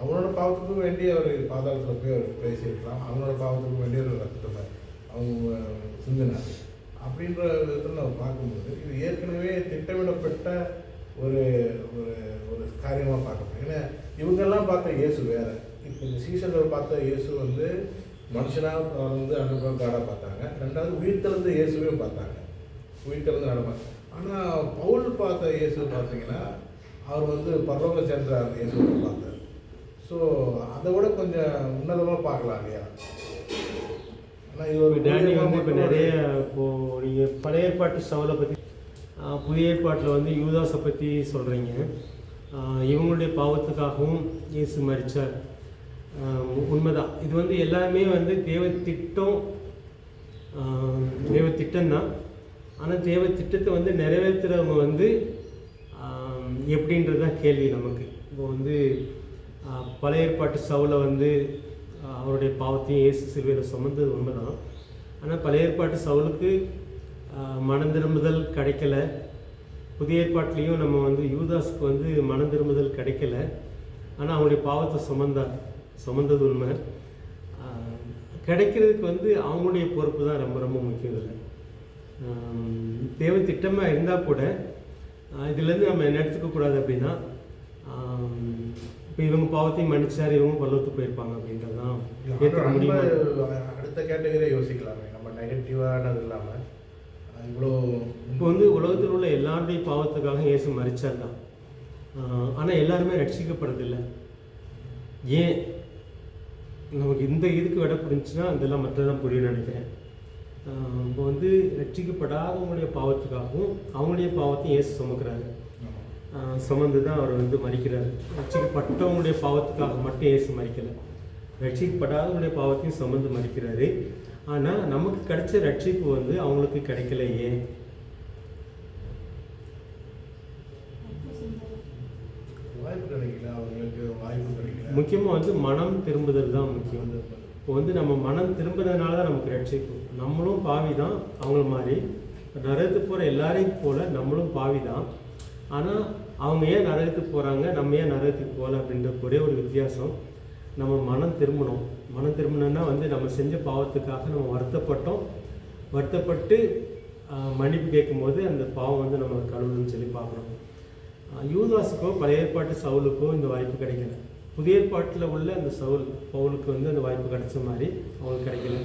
அவனோட பாவத்துக்கும் வேண்டி அவர் பாதாளத்தில் போய் அவர் பேசியிருக்கலாம். அவனோட பாவத்துக்கும் வேண்டி ஒரு ரத்தத்தை அவங்க சிந்தினார். அப்படின்ற விதத்தில் நம்ம பார்க்கும்போது இது ஏற்கனவே திட்டமிடப்பட்ட ஒரு ஒரு ஒரு காரியமாக பார்க்கணும். ஏன்னா இவங்கெல்லாம் பார்த்த இயேசு வேறு. இப்போ இந்த சீசர்கள் பார்த்த இயேசு வந்து மனுஷனாக வந்து அனுபவம் காடாக பார்த்தாங்க. ரெண்டாவது உயிர்த்தெழுந்த இயேசுவையும் பார்த்தாங்க, உயிர்த்தெழுந்து நடப்பாங்க. ஆனால் பவுல் பார்த்த இயேசு பார்த்தீங்கன்னா அவர் வந்து பரலோகம் சென்ற அந்த இயேசுவை பார்த்தார். ஸோ அதை விட கொஞ்சம் உன்னதமாக பார்க்கலாம் இல்லையா? ஆனால் இது ஒரு டேனி வந்து இப்போ நிறைய இப்போது நீங்கள் பழைய ஏற்பாட்டு சவுலை பற்றி, புதிய ஏற்பாட்டில் வந்து யூதாஸை பற்றி சொல்கிறீங்க. இவங்களுடைய பாவத்துக்காகவும் இயேசு மரித்தார், உண்மைதான். இது வந்து எல்லாமே வந்து தேவ திட்டம்தான். ஆனால் தேவ திட்டத்தை வந்து நிறைவேற்றுறவங்க வந்து எப்படின்றது தான் கேள்வி நமக்கு. இப்போ வந்து பழைய ஏற்பாட்டு சவுலை வந்து அவருடைய பாவத்தையும் இயேசு சிலுவையில் சுமந்தது உண்மைதான். ஆனால் பழைய ஏற்பாட்டு சவுலுக்கு மனம் திரும்புதல் கிடைக்கல. புதிய ஏற்பாட்டிலையும் நம்ம வந்து யூதாஸுக்கு வந்து மனம் திரும்புதல் கிடைக்கல. ஆனால் அவங்களுடைய பாவத்தை சுமந்தது உண்மை. கிடைக்கிறதுக்கு வந்து அவங்களுடைய பொறுப்பு தான் ரொம்ப ரொம்ப முக்கியம். இல்லை தேவை திட்டமாக இருந்தால் கூட இதுலேருந்து நம்ம என்ன எடுத்துக்கக்கூடாது அப்படின்னா, இப்போ இவங்க பாவத்தையும் மன்னிச்சார், இவங்க பல்லவத்துக்கு போயிருப்பாங்க அப்படின்றது தான் ஏற்க முடியும். அடுத்த கேட்டகரியை யோசிக்கலாமே, நம்ம நெகட்டிவானது இல்லாமல். இவ்வளோ இப்போ வந்து உலகத்தில் உள்ள எல்லாருடைய பாவத்துக்காக இயேசு மரிச்சார் தான். ஆனால் எல்லாருமே ரட்சிக்கப்படுறதில்லை. ஏன் நமக்கு இந்த இதுக்கு விட புரிஞ்சுன்னா அதெல்லாம் மற்றதான் புரியும்னு நினைக்கிறேன். இப்போ வந்து ரட்சிக்கப்படாதவங்களுடைய பாவத்துக்காகவும் அவங்களுடைய பாவத்தையும் இயேசு சுமக்கிறாரு. சுமந்து தான் அவர் வந்து மரிக்கிறார். ரட்சிக்கப்பட்டவங்களுடைய பாவத்துக்காக மட்டும் இயேசு மரிக்கலை, ரட்சிக்கப்படாதவங்களுடைய பாவத்தையும் சுமந்து மரிக்கிறாரு. ஆனால் நமக்கு கிடைச்ச ரட்சிப்பு வந்து அவங்களுக்கு கிடைக்கலையே. வாய்ப்பு கிடைக்கல, அவங்களுக்கு வாய்ப்பு கிடைக்கல. முக்கியமாக வந்து மனம் திரும்புதல் தான் முக்கியம். இப்போ வந்து நம்ம மனம் திரும்புறதுனால தான் நமக்கு ரட்சிப்பு. நம்மளும் பாவி தான் அவங்கள மாதிரி, நரகத்துக்கு போகிற எல்லாரையும் போல் நம்மளும் பாவி தான். ஆனால் அவங்க ஏன் நரகத்துக்கு போகிறாங்க, நம்ம ஏன் நரகத்துக்கு போகல அப்படின்ற ஒரே ஒரு வித்தியாசம், நம்ம மனம் திரும்பணும். மனம் திரும்பணுன்னா வந்து நம்ம செஞ்ச பாவத்துக்காக நம்ம வருத்தப்பட்டு மன்னிப்பு கேட்கும்போது அந்த பாவம் வந்து நம்ம கழுவுன்னு சொல்லி பார்க்குறோம். யூதாஸுக்கோ பழைய ஏற்பாட்டு சவுலுக்கோ இந்த வாய்ப்பு கிடைக்கல. புதிய ஏற்பாட்டில் உள்ள அந்த பவுலுக்கு வந்து அந்த வாய்ப்பு கிடைச்ச மாதிரி அவங்களுக்கு கிடைக்கல.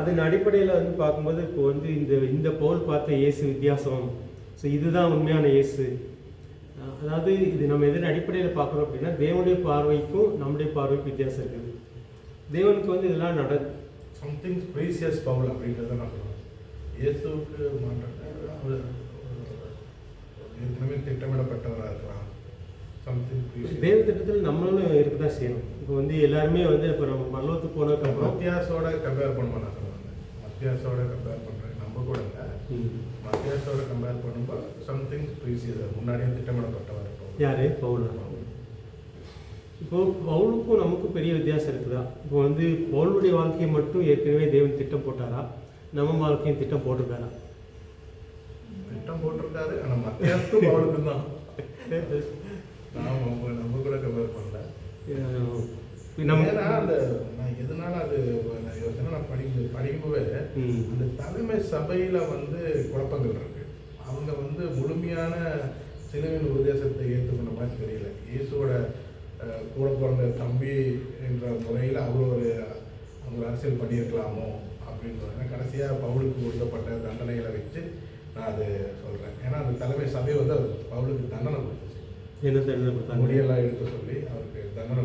அதன் அடிப்படையில் வந்து பார்க்கும்போது இப்போ வந்து இந்த பவுல் பார்த்த இயேசு வித்தியாசம். ஸோ இதுதான் உண்மையான இயேசு. அதாவது இது நம்ம எதன் அடிப்படையில் பார்க்குறோம் அப்படின்னா, தேவனுடைய பார்வைக்கும் நம்முடைய பார்வைக்கும் வித்தியாசம் இருக்குது. தேவனுக்கு வந்து இதெல்லாம் சம்திங் ப்ரீசியஸ் பவுல் அப்படின்றத நான் சொல்லுவேன். இயேசுவுக்கு அவர் ஏற்கனவே திட்டமிடப்பட்டவராக இருக்கலாம். சம்திங் தேவ திட்டத்தில் நம்மளும் இருக்க தான் செய்யணும். இப்போ வந்து எல்லாருமே வந்து இப்போ நம்ம பரலோகத்துக்கு போனதுக்கப்புறம் மத்தியாசோட கம்பேர் பண்ணுவோம். நான் சொல்லுவாங்க மத்தியாசோட கம்பேர் பண்ணுறேன், நம்ம கூட இல்லை, மத்தியாசோட கம்பேர் பண்ணும்போது சம்திங் ப்ரீசியஸ், முன்னாடியே திட்டமிடப்பட்டவர். யார்? பவுல். இப்போது பவுலுக்கும் நமக்கும் பெரிய வித்தியாசம் இருக்குதா? இப்போ வந்து பவுலுடைய வாழ்க்கையை மட்டும் ஏற்கனவே தேவன் திட்டம் போட்டாரா, நம்ம வாழ்க்கையும் திட்டம் போட்டிருக்காரா? திட்டம் போட்டிருக்காரு, ஆனால் மத்தியாசத்துக்கும் பவுலுக்கு தான். நம்ம கூட கம்பேர் பண்ணல. ஏன்னா அந்த நான் எதனால அது யோசனை நான் படிக்கும்போது அந்த தலைமை சபையில் வந்து குழப்பங்கள் இருக்கு. அவங்க வந்து முழுமையான சிலுவையின் உபதேசத்தை ஏற்றுக்கொண்ட மாதிரி தெரியல. இயேசுவோட கூட பிறந்த தம்பி என்ற முறையில் அவர் ஒரு அரசியல் பண்ணியிருக்கலாமோ அப்படின்றது கடைசியாக பவுலுக்கு கொடுக்கப்பட்ட தண்டனைகளை வச்சு நான் அது சொல்கிறேன். ஏன்னா அந்த தலைமை சபை வந்து அவர் பவுலுக்கு தண்டனை கொடுத்துச்சு. என்ன தண்டனை கொடுத்தாங்க? முடியெல்லாம் எடுக்க சொல்லி அவருக்கு தண்டனை,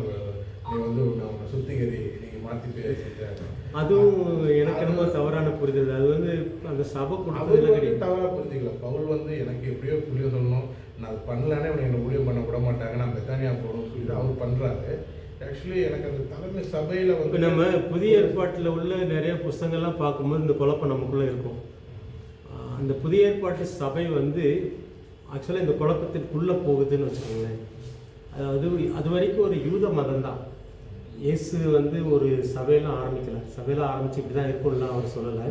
நீ வந்து உன்னை சுத்திகரி, நீங்கள் மாற்றி பேசிட்டாங்க. அதுவும் எனக்கு ரொம்ப தவறான புரிதல். அது வந்து அந்த சபை கொடுத்ததுல கிடையாது. தவறாக புரிஞ்சுக்கல. பவுல் வந்து எனக்கு எப்படியோ புரிய சொல்லணும், நான் அது பண்ணலானே அவனை என்னை ஊழியம் பண்ண விட மாட்டாங்க, நான் பெத்தானியா போகணும்னு சொல்லி அவர் பண்ணுறாரு. ஆக்சுவலி எனக்கு அந்த தலைமை சபையில் வந்து இப்போ நம்ம புதிய ஏற்பாட்டில் உள்ள நிறைய புஸ்தங்கள்லாம் பார்க்கும்போது இந்த குழப்பம் நமக்குள்ளே இருக்கும். அந்த புதிய ஏற்பாட்டு சபை வந்து ஆக்சுவலாக இந்த குழப்பத்திற்குள்ளே போகுதுன்னு வச்சுக்கோங்களேன். அதாவது அது வரைக்கும் ஒரு யூத மதம் தான். இயேசு வந்து ஒரு சபையெல்லாம் ஆரம்பித்து இப்படி தான் இருக்கும்லாம் அவர் சொல்லலை.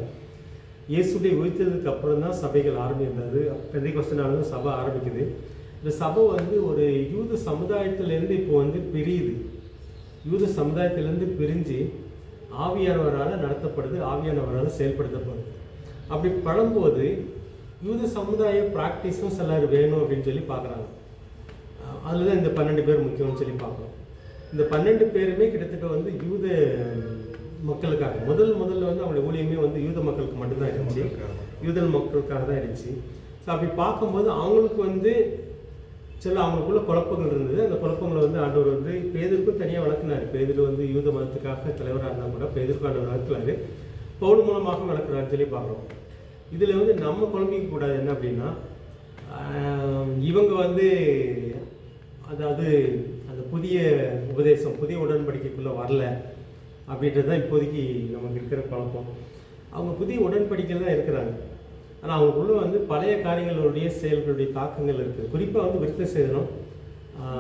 இயேசுடைய உயிர்த்ததுக்கு அப்புறம் தான் சபைகள் ஆரம்பிக்கிறது. பெந்தைக்கோஸ்து சபை ஆரம்பிக்குது. இந்த சபை வந்து ஒரு யூத சமுதாயத்திலேருந்து இப்போ வந்து பிரியுது. யூத சமுதாயத்திலேருந்து பிரிஞ்சு ஆவியானவரால் நடத்தப்படுது, ஆவியானவரால் செயல்படுத்தப்படுது. அப்படி படும்போது யூத சமுதாய ப்ராக்டிஸும் சிலர் வேணும் அப்படின்னு சொல்லி பார்க்குறாங்க. அதில் தான் இந்த 12 பேர் முக்கியம்னு சொல்லி பார்க்குறோம். இந்த 12 பேருமே கிட்டத்தட்ட வந்து யூத மக்களுக்காக முதல்ல வந்து அவங்களுடைய ஊழியமே வந்து யூத மக்களுக்கு மட்டும்தான் இருந்துச்சு, யூத மக்களுக்காக தான் இருந்துச்சு. ஸோ அப்படி பார்க்கும்போது அவங்களுக்கு வந்து அவங்களுக்குள்ள குழப்பங்கள் இருந்தது. அந்த குழப்பங்களை வந்து ஆண்டவர் வந்து பேதருக்கும் தனியாக வளர்க்குனார். பேதர் வந்து யூத மதத்துக்காக தலைவராக இருந்தால் கூட பேதருக்கும் ஆண்டவர் வளர்க்கலாரு, பவுல் மூலமாக வளர்க்குறாருன்னு சொல்லி பார்க்குறோம். இதில் வந்து நம்ம குழம்பிக்க கூடாது. என்ன அப்படின்னா, இவங்க வந்து அதாவது அந்த புதிய உபதேசம், புதிய உடன்படிக்கைக்குள்ளே வரல அப்படின்றது தான் இப்போதைக்கு நமக்கு இருக்கிற குழப்பம். அவங்க புதிய உடன்படிக்கையில் தான் இருக்கிறாங்க, ஆனால் அவங்களுக்குள்ள வந்து பழைய காரியங்களுடைய செயல்களுடைய தாக்கங்கள் இருக்குது. குறிப்பாக வந்து விருத்த சேதனம்,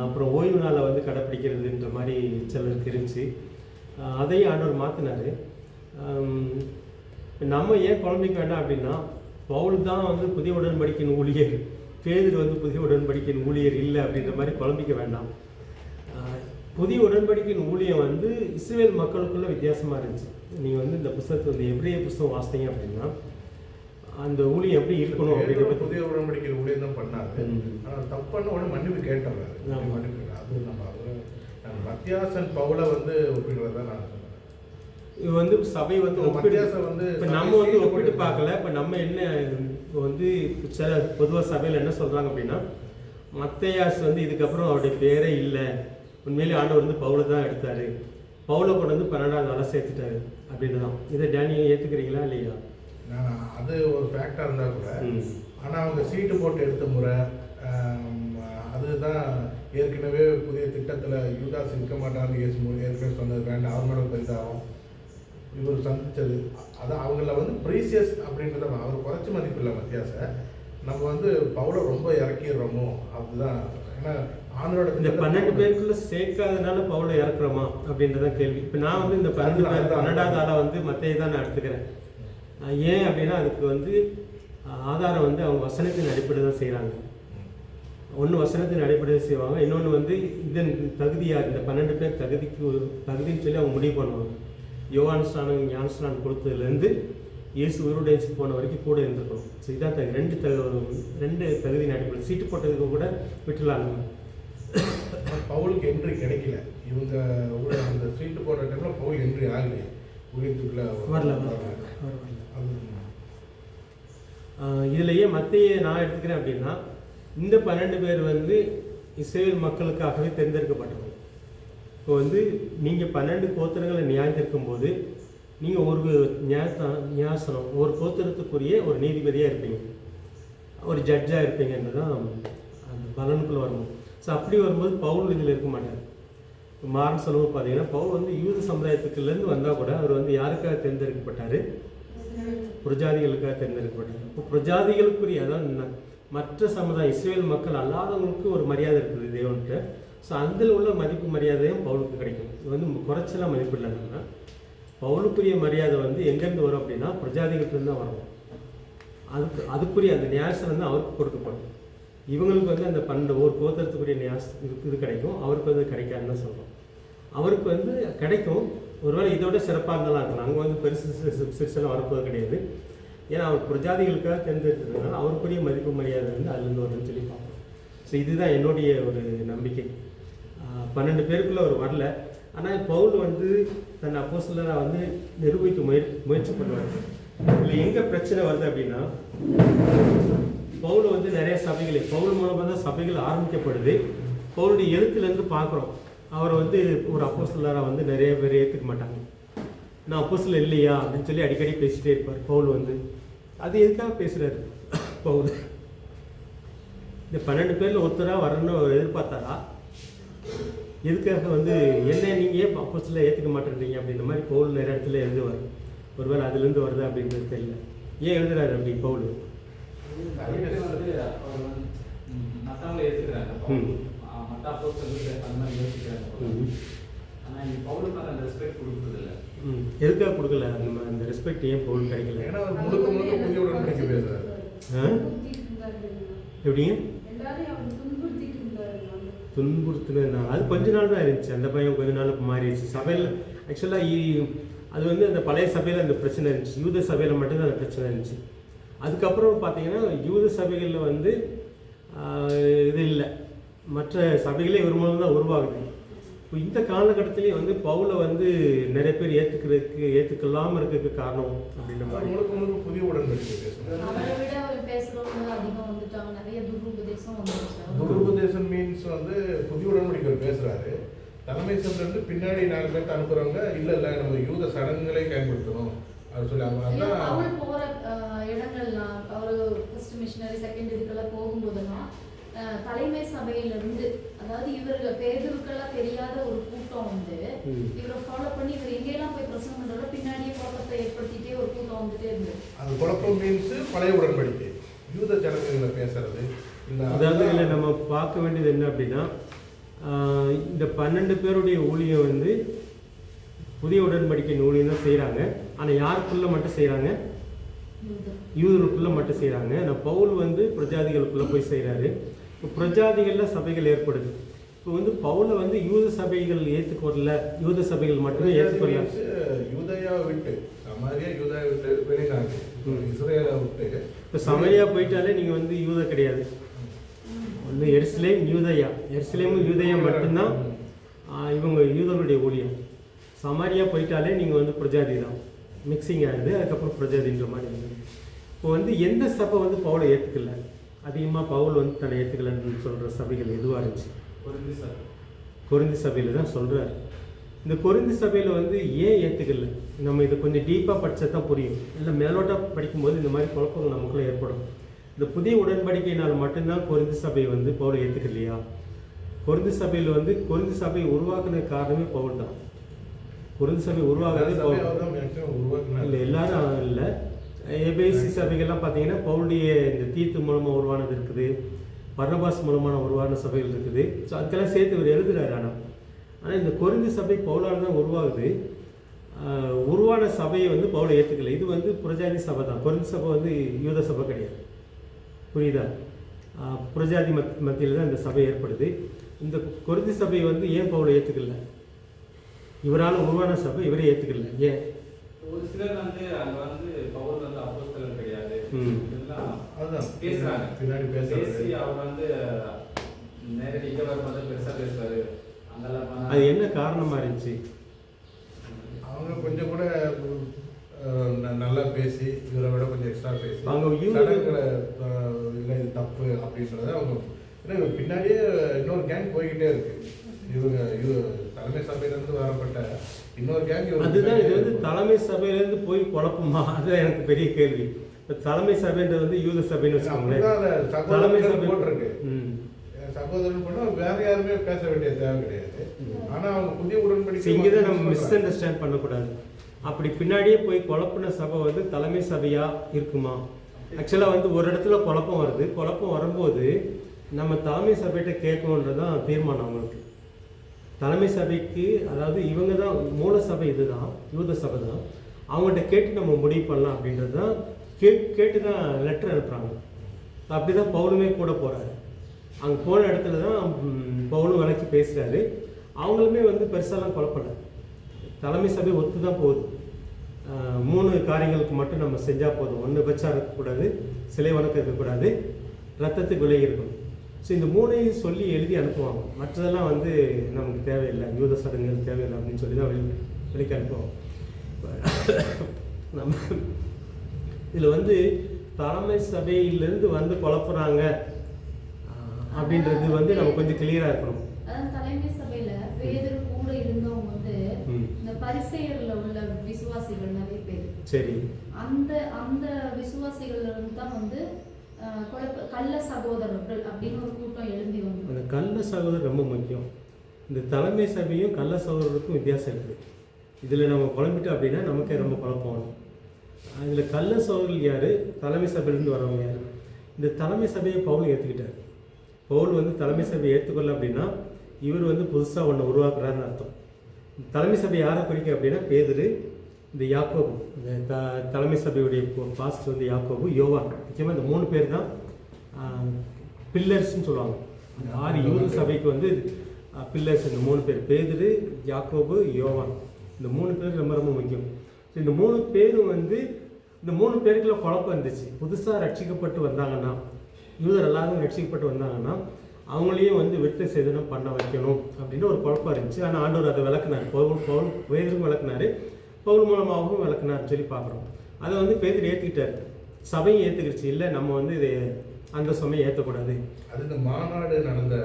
அப்புறம் ஓய்வு நாளை வந்து கடைப்பிடிக்கிறதுன்ற மாதிரி சிலருக்கு இருந்துச்சு. அதையும் ஆண்டவர் மாற்றினார். நம்ம ஏன் குழம்பிக்க வேண்டாம் அப்படின்னா, பவுல் தான் வந்து புதிய உடன்படிக்கையின் ஊழியர், பேதுரு வந்து புதிய உடன்படிக்கையின் ஊழியர் இல்லை அப்படின்ற மாதிரி குழம்பிக்க வேண்டாம். புதிய உடன்படிக்கையின் ஊழியம் வந்து இஸ்ரவேல் மக்களுக்குள்ள வித்தியாசமாக இருந்துச்சு. நீங்கள் வந்து இந்த புத்தகத்தை வந்து எபிரேய புத்தகம் வாசித்தீங்க அப்படின்னா அந்த ஊழியம் எப்படி இருக்கணும் அப்படின்ற புதிய உடன்படிக்கையின் ஊழியம் தான் பண்ணாரு. ஆனால் தப்பு பண்ண உடனே மன்னிப்பு கேட்டாங்க. அது நம்ம மத்தியாசன் பவுலை வந்து ஒப்பிடுறதா நான் சொன்னேன். இது வந்து சபை வந்து இப்போ நம்ம வந்து ஒப்பிட்டு பார்க்கல. இப்போ நம்ம என்ன வந்து சில பொதுவாக சபையில் என்ன சொல்கிறாங்க அப்படின்னா, மத்தேயாஸ் வந்து இதுக்கப்புறம் அவருடைய பேரே இல்லை, உண்மையிலே ஆண்டவர் வந்து பவுலை தான் எடுத்தார், பவுலை கொண்டு வந்து 12ஆவது ஆளாக சேர்த்துட்டாரு அப்படின்னு தான். இதை டேனியை ஏற்றுக்கிறீங்களா இல்லையா? அது ஒரு ஃபேக்டாக இருந்தால் கூட, ஆனால் அவங்க சீட்டு போட்டு எடுத்த முறை அதுதான் ஏற்கனவே புதிய திட்டத்தில் யூதாஸ் இருக்க மாட்டான்னு ஏற்கனவே சொன்னது வேண்டாம், அவர் மேலே பெரிதாகும் இவர் சந்தித்தது. அதான் அவங்கள வந்து ப்ரீசியஸ் அப்படின்றத அவர் குறைச்சி மதிப்பு இல்லை மத்தியாசை. நம்ம வந்து பவுலை ரொம்ப இறக்கிடுறோமோ அதுதான். ஏன்னா ஆண்டோட இந்த 12 பேருக்குள்ள சேர்க்காதனால பவுலை இறக்குறோமா அப்படின்றதான் கேள்வி. இப்போ நான் வந்து இந்த 12 பேர் 12ஆவது ஆளாக வந்து மத்தையை தான் நான் எடுத்துக்கிறேன். ஏன் அப்படின்னா, அதுக்கு வந்து ஆதாரம் வந்து அவங்க வசனத்தின் அடிப்படையில் தான் செய்கிறாங்க. ஒன்று வசனத்தின் அடிப்படையில் செய்வாங்க, இன்னொன்று வந்து இதன் தகுதியாக இந்த 12 பேர் தகுதின்னு சொல்லி அவங்க முடிவு பண்ணுவாங்க. யோவான் ஞானஸ்நானம் கொடுத்ததுலேருந்து இயேசு உயிரோடு போன வரைக்கும் கூட இருந்திருக்கணும். ஸோ இதான் ரெண்டு தகுதியின் அடிப்படை. சீட்டு போட்டதுக்கு கூட விட்டுலாங்க. பவுலுக்கு என்ட்ரி கிடைக்கல. இவங்க அந்த சீட்டு போடுற டைமில் பவுல் என்ட்ரி ஆகலையே, ஊழியத்துக்குள்ள வரல. இதுலேயே மத்திய நான் எடுத்துக்கிறேன் அப்படின்னா, இந்த 12 பேர் வந்து இஸ்ரேல் மக்களுக்காகவே தேர்ந்தெடுக்கப்பட்டவங்க. இப்போ வந்து நீங்கள் 12 கோத்திரங்களை நியாயத்திருக்கும் போது நீங்கள் ஒரு நியாசனம் ஒரு கோத்திரத்துக்குரிய ஒரு நீதிபதியாக இருப்பீங்க, ஒரு ஜட்ஜாக இருப்பீங்கன்னு தான் அந்த பலனுக்குள்ள வரணும். ஸோ அப்படி வரும்போது பவுல் இதில் இருக்க மாட்டார். மாறன் சொல்லும்போது பார்த்தீங்கன்னா, பவுல் வந்து யூத சமுதாயத்துக்குலேருந்து வந்தால் கூட அவர் வந்து யாருக்காக தேர்ந்தெடுக்கப்பட்டார்? பிரஜாதிகளுக்காக தேர்ந்தெடுக்கப்பட்டார். இப்போ பிரஜாதிகளுக்குரிய, அதாவது மற்ற சமுதாயம் இஸ்ரேல் மக்கள் அல்லாதவங்களுக்கு ஒரு மரியாதை இருக்குது தேவன்கிட்ட. ஸோ அதில் உள்ள மதிப்பு மரியாதையும் பவுலுக்கு கிடைக்கும். இது வந்து குறைச்சலாம் மதிப்பு இல்லைன்னா, பவுலுக்குரிய மரியாதை வந்து எங்கேருந்து வரும் அப்படின்னா பிரஜாதிகிட்டேருந்து தான் வரணும். அதுக்குரிய அந்த நியாசம் வந்து அவருக்கு கொடுக்கப்படும். இவங்களுக்கு வந்து அந்த 12 ஒரு கோத்திரத்துக்குரிய இது கிடைக்கும், அவருக்கு வந்து கிடைக்காதுன்னு தான் சொல்கிறோம். அவருக்கு வந்து கிடைக்கும், ஒருவேளை இதோட சிறப்பாக இருந்தாலும் இருக்கலாம். அங்கே வந்து பெருசு சிறுசெல்லாம் வரப்போது கிடையாது. ஏன்னா அவர் பிரஜாதிகளுக்காக தேர்ந்தெடுத்ததுனால அவருக்குரிய மதிப்பு மரியாதை வந்து அதுலேருந்து வரும்னு சொல்லி பார்ப்போம். ஸோ இதுதான் என்னுடைய ஒரு நம்பிக்கை. 12 பேருக்குள்ளே அவர் வரல. ஆனால் பவுல் வந்து தன் அப்போஸ்தலராக வந்து நிரூபிக்க முயற்சி பண்ணுவார். இதில் எங்கே பிரச்சனை வருது அப்படின்னா, பவுல் வந்து நிறைய பவுல் மூலமாக தான் சபைகள் ஆரம்பிக்கப்படுது. பவுலுடைய எழுத்துலேருந்து பார்க்குறோம், அவர் வந்து ஒரு அப்போஸ்தலராக வந்து நிறைய பேர் ஏற்றுக்க மாட்டாங்க. நான் அப்போஸ்தலர் இல்லையா அப்படின்னு சொல்லி அடிக்கடி பேசிகிட்டே இருப்பார் பவுல் வந்து. அது எதுக்காக பேசுகிறாரு பவுல்? இந்த 12 பேரில் ஒருத்தராக வரணும்னு எதிர்பார்த்தாரா? எதுக்காக வந்து என்ன நீங்கள் ஏன் அப்போஸ்தலரை ஏற்றுக்க மாட்டேன்றீங்க அப்படின்ற மாதிரி பவுல் நிறைய இடத்துல எழுதுவார். ஒருவேளை அதுலேருந்து வருது அப்படின்றது தெரியல. ஏன் எழுதுறாரு அப்படி பவுல்? மற்றவங்களை ஏற்றுக்கிறாங்க, மற்ற அப்போஸ்தலருக்கு அந்த மாதிரி யோசிக்கிறாங்க. ஆனால் இங்கே பவுலுக்கு அந்த ரெஸ்பெக்ட் கொடுக்குறதில்ல. எதுக்காக கொடுக்கல அந்த ரெஸ்பெக்ட்? ஏன் பவுல் கிடைக்கல? ஏன்னா அவர் முழுக்க முழுக்க புதிய உடன்படிக்கை பேசுறாரு. எப்படிங்க துன்புறுத்துனா? அது கொஞ்ச நாள் தான் இருந்துச்சு. அந்த பையன் கொஞ்ச நாள் மாறிடுச்சு. சபையில் ஆக்சுவலாக அது வந்து அந்த பழைய சபையில் அந்த பிரச்சனை இருந்துச்சு. யூத சபையில் மட்டும்தான் அந்த பிரச்சனை இருந்துச்சு. அதுக்கப்புறம் பார்த்தீங்கன்னா யூத சபைகளில் வந்து இது இல்லை, மற்ற சபைகளே ஒரு மூலம் தான் உருவாகுது. இப்போ இந்த காலகட்டத்திலேயே வந்து பவுலை வந்து நிறைய பேர் ஏற்றுக்கலாமல் இருக்கிறதுக்கு காரணம் அப்படின்ற மாதிரி முழுக்க முழுக்க புதிய உடன்படிக்கை துருபதேசம் மீன்ஸ் வந்து புதிய உடன்படிக்கை பேசுறாரு. தலைமை சபையிலிருந்து பின்னாடி 4 பேர்த்த அனுப்புறவங்க இல்லை நம்ம யூத சடங்குகளை பயன்படுத்தணும் அப்படின்னு சொல்லி அவங்க போற இடங்கள்லாம் அவர் ஃபர்ஸ்ட் மிஷனரி செகண்ட் இதுக்கெல்லாம் போகும்போதெல்லாம் தலைமை சபையிலிருந்து, அதாவது இவர்கள் பேருக்கெல்லாம் தெரியாத ஒரு கூட்டம் வந்து இவரை ஃபாலோ பண்ணி இவர் எங்கெல்லாம் போய் பிரசங்கம் பண்றதோ பின்னாடியே குழப்பத்தை ஏற்படுத்திட்டே ஒரு கூட்டம் வந்துட்டே இருந்தது. அது குழப்பம் மீன்ஸ் பழைய உடன்படிக்கை யூத சடங்குகளை பேசுறது. அதாவது இதில் நம்ம பார்க்க வேண்டியது என்ன அப்படின்னா, இந்த 12 பேருடைய ஊழியம் வந்து புதிய உடன்படிக்கை ஊழியம் தான் செய்கிறாங்க. ஆனால் யாருக்குள்ளே மட்டும் செய்கிறாங்க? யூதர்களுக்குள்ளே மட்டும் செய்கிறாங்க. ஆனால் பவுல் வந்து பிரஜாதிகளுக்குள்ளே போய் செய்கிறாரு. இப்போ பிரஜாதிகளில் சபைகள் ஏற்படுது. இப்போ வந்து பவுலை வந்து யூத சபைகள் ஏற்றுக்கொள்ளல, யூத சபைகள் மட்டுமே ஏற்றுக்கொள்ள. யூதயா விட்டு சமாரியா, யூதா விட்டு வெளிநாடு இஸ்ரேலை விட்டு. இப்போ சமரியா போயிட்டாலே நீங்கள் வந்து யூத கிடையாது. ஒன்று எருசலேம், யூதயா. எருசலேமும் யூதயா மட்டும்தான் இவங்க யூதர்களுடைய ஊழியம். சமாரியா போயிட்டாலே நீங்கள் வந்து பிரஜாதி தான், மிக்சிங் ஆகுது. அதுக்கப்புறம் பிரஜாதின்ற மாதிரி இருந்தது. இப்போ வந்து எந்த சபை வந்து பவுலை ஏற்றுக்கல? அதிகமாக பவுல் வந்து தன்னை ஏற்றுக்கலன்னு சொல்கிற சபைகள் எதுவாக இருந்துச்சு? கொரிந்தி சபையில் தான் சொல்கிறார். இந்த கொரிந்தி சபையில் வந்து ஏன் ஏற்றுக்கல? நம்ம இதை கொஞ்சம் டீப்பாக படித்தா தான் புரியும். இல்லை மேலோட்டாக படிக்கும்போது இந்த மாதிரி குழப்பங்கள் நமக்குள்ளே ஏற்படும். இந்த புதிய உடன்படிக்கையினால் மட்டும்தான் கொரிந்தி சபையை வந்து பவுலை ஏற்றுக்கலையா? கொரிந்தி சபையில் வந்து கொரிந்தி சபையை உருவாக்குன காரணமே பவுல் தான். கொரிந்தி சபை உருவாக்குறதே பவுல் இல்லை, எல்லாரும் இல்லை. ஏபிசி சபைகள்லாம் பார்த்தீங்கன்னா பவுலுடைய இந்த தீத்து மூலமாக உருவானது இருக்குது, பர்னபாஸ் மூலமான உருவான சபைகள் இருக்குது. ஸோ அதுக்கெல்லாம் சேர்த்து இவர் எழுதுகிறாரு. ஆனால் இந்த கொரிந்தி சபை பவுலால் தான் உருவாகுது. உருவான சபையை வந்து பவுல் ஏற்றுக்கல. இது வந்து புறஜாதி சபை தான். கொரிந்து சபை வந்து யூத சபை கிடையாது. புரியுதா? புறஜாதி மத்தியில் தான் இந்த சபை ஏற்படுது. இந்த கொரிந்து சபை வந்து ஏன் பவுல் ஏற்றுக்கல? இவரால் உருவான சபை இவரே ஏற்றுக்கல. ஏன்? ஒரு சிலர் வந்து அங்க வந்து பவுல் வந்து அப்போஸ்தலர் கிடையாது இதெல்லாம் அதுதான் பேசுறாங்க. பின்னாடி பேசி அவர் வந்து நேரடி இங்க வரும்போது பெருசா பேசுவாரு. அங்கெல்லாம் அது என்ன காரணமா இருந்துச்சு? அவங்க கொஞ்சம் கூட நல்லா பேசி இவரை விட கொஞ்சம் எக்ஸ்ட்ரா பேசி அவங்க சடங்குகளை இல்லை இது தப்பு அப்படின்றத அவங்க ஏன்னா பின்னாடியே இன்னொரு கேங் போய்கிட்டே இருக்கு. இவங்க தலைமை சபையிலேருந்து வரப்பட்ட இன்னொரு கேங். அதுதான் இது வந்து தலைமை சபையிலேருந்து போய் குழப்பமா? அதுதான் எனக்கு பெரிய கேள்வி. இப்போ தலைமை சபைன்றது வந்து யூத சபைன்னு வச்சுக்கோங்களேன். தலைமை சபை போட்டிருக்கு. சகோதரன் போனால் வேற யாருமே பேச வேண்டிய தேவை கிடையாது. ஆனால் அவங்க புதிய உடன்படிக்கை இங்கே தான் நம்ம மிஸ் அண்டர்ஸ்டாண்ட் பண்ணக்கூடாது. அப்படி பின்னாடியே போய் குழப்பின சபை வந்து தலைமை சபையா இருக்குமா? ஆக்சுவலாக வந்து ஒரு இடத்துல குழப்பம் வருது. குழப்பம் வரும்போது நம்ம தலைமை சபைகிட்ட கேட்கணுன்றது தான் தீர்மானம் அவங்களுக்கு. தலைமை சபைக்கு, அதாவது இவங்க தான் மூல சபை, இதுதான் யூத சபை தான், அவங்கள்ட்ட கேட்டு நம்ம முடிவு பண்ணலாம் அப்படின்றது தான் கேட்டு தான் லெட்டர் அனுப்புகிறாங்க. அப்படி தான் பவுலுமே கூட போகிறாரு. அங்கே போன இடத்துல தான் பவுலும் விலைக்கு பேசுகிறாரு. அவங்களுமே வந்து பெருசாலாம் குழப்பலை. தலைமை சபை ஒத்து தான் போகுது. 3 காரியங்களுக்கு மட்டும் நம்ம செஞ்சால் போதும். 1 பச்சா இருக்கக்கூடாது, சிலை வணக்கம் இருக்கக்கூடாது, ரத்தத்துக்கு விலகி இருக்கணும். ஸோ இந்த 3ஐயும் சொல்லி எழுதி அனுப்புவாங்க. மற்றதெல்லாம் வந்து நமக்கு தேவையில்லை, யூத சடங்குகள் தேவையில்லை அப்படின்னு சொல்லி தான் வெளிக்கு அனுப்புவோம். நம்ம இதில் வந்து தலைமை சபையிலேருந்து வந்து குழப்புறாங்க அப்படின்றது வந்து நம்ம கொஞ்சம் கிளியராக இருக்கணும். அதாவது தலைமை சபையில பேதுரு கூட இருந்தவங்க வந்து இந்த பரிசேயர்ல உள்ள விசுவாசிகள் நிறைய பேர். சரி. அந்த விசுவாசிகள் தான் வந்து கள்ள சகோதரர்கள் அப்படின்னு ஒரு கூட்டம் எழுந்தி வந்து. அந்த கள்ள சகோதரர் ரொம்ப முக்கியம். இந்த தலைமை சபையும் கள்ள சகோதரருக்கும் வித்தியாசம் இருக்குது. இதில் நம்ம குழம்பிட்டோம் அப்படின்னா நமக்கே ரொம்ப குழப்பம் வரும். இதில் கள்ள சகோதரர்கள் யார், தலைமை சபையிலேருந்து வரவங்க யார்? இந்த தலைமை சபையை பவுல் ஏற்றுக்கிட்டார். பவுல் வந்து தலைமை சபையை ஏற்றுக்கொள்ள அப்படின்னா இவர் வந்து புதுசாக ஒன்று உருவாக்குறாருன்னு அர்த்தம். தலைமை சபை யாரை குறிக்க அப்படின்னா பேதுரு, இந்த யாக்கோபு, இந்த தலைமை சபையுடைய பாஸ்டர் வந்து யாக்கோபு, யோவான். முக்கியமாக இந்த 3 பேர் தான் பில்லர்ஸ்ன்னு சொல்லுவாங்க. அந்த 6 யூத சபைக்கு வந்து பில்லர்ஸ் இந்த 3 பேர், பேதுரு, யாக்கோபு, யோவான். இந்த 3 பேர் ரொம்ப ரொம்ப முக்கியம். ஸோ இந்த 3 பேரும் வந்து இந்த 3 பேருக்குள்ள குழப்பம் இருந்துச்சு. புதுசாக ரட்சிக்கப்பட்டு வந்தாங்கன்னா, யூதர் எல்லாரும் ரட்சிக்கப்பட்டு வந்தாங்கன்னா அவங்களையும் வந்து விருத்த சேதனம் பண்ண வைக்கணும் அப்படின்னு ஒரு குழப்பம் இருந்துச்சு. ஆனால் ஆண்டவர் அதை விளக்குனார். பவுல் பேதுருக்கும் விளக்குனார், பவுல் மூலமாகவும் விளக்குனார்னு சொல்லி பார்க்குறோம். அதை வந்து பேதுரு ஏற்றுக்கிட்டார், சபையும் ஏற்றுக்கிடுச்சு. இல்லை நம்ம வந்து இதை அந்த சமயம் ஏற்றக்கூடாது. அது இந்த மாநாடு நடந்த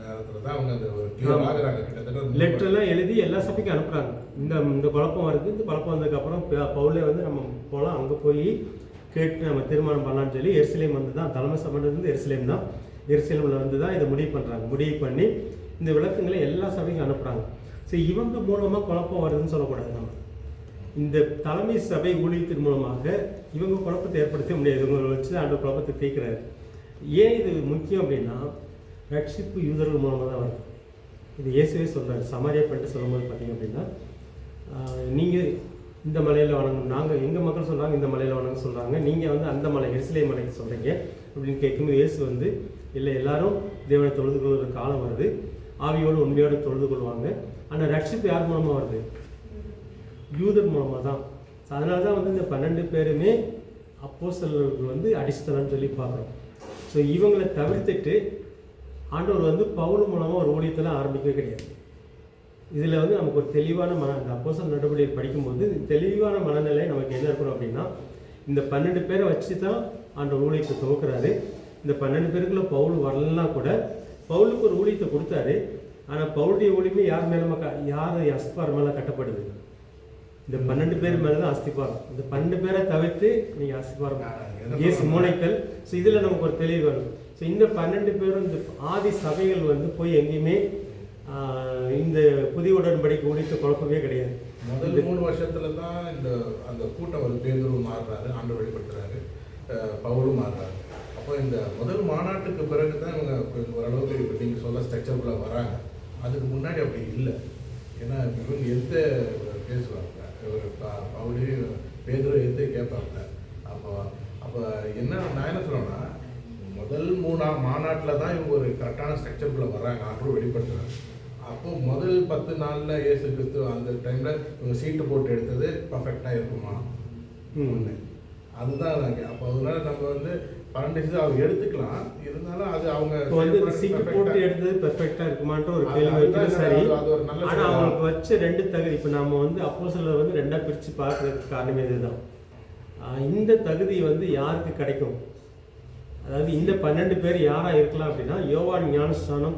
நேரத்தில் தான் அவங்க அந்த ஒரு கிளியர் ஆகுறாங்க. கிட்டத்தட்ட லெட்டர்லாம் எழுதி எல்லா சபைக்கும் அனுப்புகிறாங்க. இந்த குழப்பம் வருது, இந்த குழப்பம் வந்ததுக்கப்புறம் பவுலே வந்து நம்ம போகலாம், அங்கே போய் கேட்டு நம்ம தீர்மானம் பண்ணலான்னு சொல்லி எருசலேம் வந்து தான், தலைமை சபையிலிருந்து எருசலேம் தான், எருசலேமில் வந்து தான் இதை முடிவு பண்ணுறாங்க. முடிவு பண்ணி இந்த விளக்கங்களை எல்லா சபைக்கும் அனுப்புகிறாங்க. ஸோ இவங்க மூலமாக குழப்பம் வருதுன்னு சொல்லக்கூடாது. நம்ம இந்த தலைமை சபை ஊழியத்தின் மூலமாக இவங்க குழப்பத்தை ஏற்படுத்த முடியாது. இவங்களை வச்சு அந்த குழப்பத்தை தீர்க்கிறாரு. ஏன் இது முக்கியம் அப்படின்னா, ரட்சிப்பு யூதர்கள் மூலமாக தான் வருது. இது இயேசுவே சொல்கிறார். சமாரியா பண்ணிட்டு சொல்லும்போது பார்த்தீங்க அப்படின்னா, நீங்கள் இந்த மலையில் வணங்கணும், நாங்கள் எங்கள் மக்கள் சொல்கிறாங்க இந்த மலையில் வணங்க சொல்கிறாங்க, நீங்கள் வந்து அந்த மலை எருசலேம் மலைக்கு சொல்கிறீங்க அப்படின்னு கேட்கும்போது இயேசு வந்து இல்லை, எல்லாரும் தேவனை தொழுது கொள்கிற காலம் வருது, ஆவியோடு உண்மையோடு தொழுது கொள்வாங்க. ஆனால் ரட்சிப்பு யார் மூலமாக வருது? யூதர் மூலமாக தான். ஸோ அதனால தான் வந்து இந்த 12 பேருமே அப்போஸ்தலர்கள் வந்து அடிஸ்தலன்னு சொல்லி பார்க்குறோம். ஸோ இவங்களை தவிர்த்துட்டு ஆண்டவர் வந்து பவுல் மூலமாக ஒரு ஊழியத்தெல்லாம் ஆரம்பிக்கவே கிடையாது. இதில் வந்து நமக்கு ஒரு தெளிவான இந்த அப்போஸ்தலர் நடவடிக்கை படிக்கும்போது தெளிவான மனநிலை நமக்கு என்ன இருக்கணும் அப்படின்னா, இந்த 12 பேரை வச்சு தான் ஆண்டவர் ஊழியத்தை துவக்கிறாரு. இந்த 12 பேருக்குள்ள பவுல் வரலாம் கூட பவுலுக்கு ஒரு ஊழியத்தை கொடுத்தாரு. ஆனால் பவுலுடைய ஊழியமே யார் அஸ்திபாரம் மேலே கட்டப்படுது? இந்த 12 பேர் மேலே தான் அஸ்திபாரம். இந்த 12 பேரை தவிர்த்து நீங்கள் அஸ்திபாரம் இயேசு மூளைக்கல். ஸோ இதில் நமக்கு ஒரு தெளிவு வரும். ஸோ இந்த 12 பேரும் இந்த ஆதி சபைகள் வந்து போய் எங்கேயுமே இந்த புதிய உடன்படிக்கை ஊழியத்தை குழப்பவே கிடையாது. முதல் 3 வருஷத்துல தான் அந்த கூட்டம் ஒரு பேதுரு மாறுறாரு, ஆண்டு வெளிப்படுத்துறாரு, பவுலும் மாறுறாரு. அப்போ இந்த முதல் மாநாட்டுக்கு பிறகு தான் இவங்க ஓரளவுக்கு இப்போ நீங்கள் சொல்ல ஸ்ட்ரக்சருக்குள்ளே வராங்க. அதுக்கு முன்னாடி அப்படி இல்லை. ஏன்னா இவங்க எந்த பேசுவாங்க ஒரு பவுலி பேதுரு எடுத்து கேட்பாங்க. அப்போ என்ன நான் என்ன சொல்லுவேன்னா, முதல் 3 மாநாட்டில் தான் இவங்க ஒரு கரெக்டான ஸ்ட்ரக்சருக்குள்ளே வர்றாங்க, அப்புறம் வெளிப்படுத்துகிறாங்க. அப்போது முதல் 10 நாளில் இயேசு கிறிஸ்து அந்த டைமில் இவங்க சீட்டு போட்டு எடுத்தது பர்ஃபெக்டாக இருக்குமா? ஒன்று அதுதான் நாங்கள். அப்போ அதனால நம்ம வந்து 12 அவங்க எடுத்துக்கலாம், இருந்தாலும் அது அவங்க வந்து சீட்டு போட்டு எடுத்தது பெர்ஃபெக்டாக இருக்குமான்ற ஒரு கேள்வி வைக்கிறது சரி. ஆனால் அவங்களுக்கு வச்ச 2 தகுதி, இப்போ நம்ம வந்து அப்போஸ்தலரை வந்து 2ஆக பிரித்து பார்க்குறதுக்கு காரணமே இதுதான். இந்த தகுதி வந்து யாருக்கு கிடைக்கும்? அதாவது இந்த 12 பேர் யாராக இருக்கலாம் அப்படின்னா, யோவான் ஞானஸ்தானம்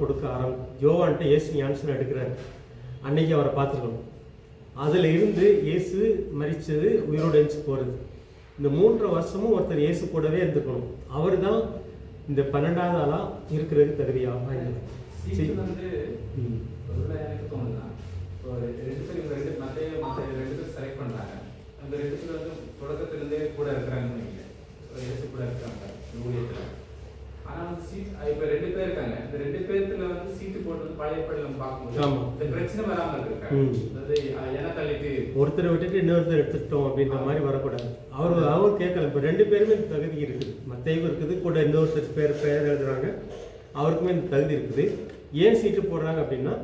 யோவான்கிட்ட இயேசு ஞானஸ்தானம் எடுக்கிறார். அன்னைக்கு அவரை பார்த்துருக்கணும். அதில் இருந்து இயேசு மரித்தது, உயிரோடு எழுந்து போகிறது, இந்த 3 வருஷமும் ஒருத்தர் இயேசு கூடவே இருந்துக்கணும். அவர் தான் இந்த 12ஆவது ஆளாக இருக்கிறதுக்கு தகுதியாக வாய்ந்தவர். வந்து எனக்கு தோணுதுன்னா, இப்போ 2 பேர் மற்ற 2 பேர் செலக்ட் பண்ணுறாங்க. அந்த 2 பேர் வந்து தொடக்கத்திலேருந்தே கூட இருக்கிறாங்கன்னு நினைக்கிறேன், இயேசு கூட இருக்கிறாங்க ஊழியத்தில். ஆனால் வந்து இப்போ 2 பேர் இருக்காங்க. இந்த 2 பேர்த்துல வந்து சீட்டு போட்டு பழைய படம் பார்க்கும்போது இந்த பிரச்சனை வராமல் இருக்காங்க. அதாவது என்ன தள்ளிட்டு ஒருத்தரை விட்டுட்டு இன்னொருத்தர் எடுத்துட்டோம் அப்படின்ற மாதிரி வரக்கூடாது. அவர் கேட்கல. இப்போ 2 பேருமே இந்த தகுதி இருக்குது. மத்தையும் இருக்குது, கூட இன்னொருத்தர் பேர் எழுதுறாங்க, அவருக்குமே இந்த தகுதி இருக்குது. ஏன் சீட்டு போடுறாங்க அப்படின்னா,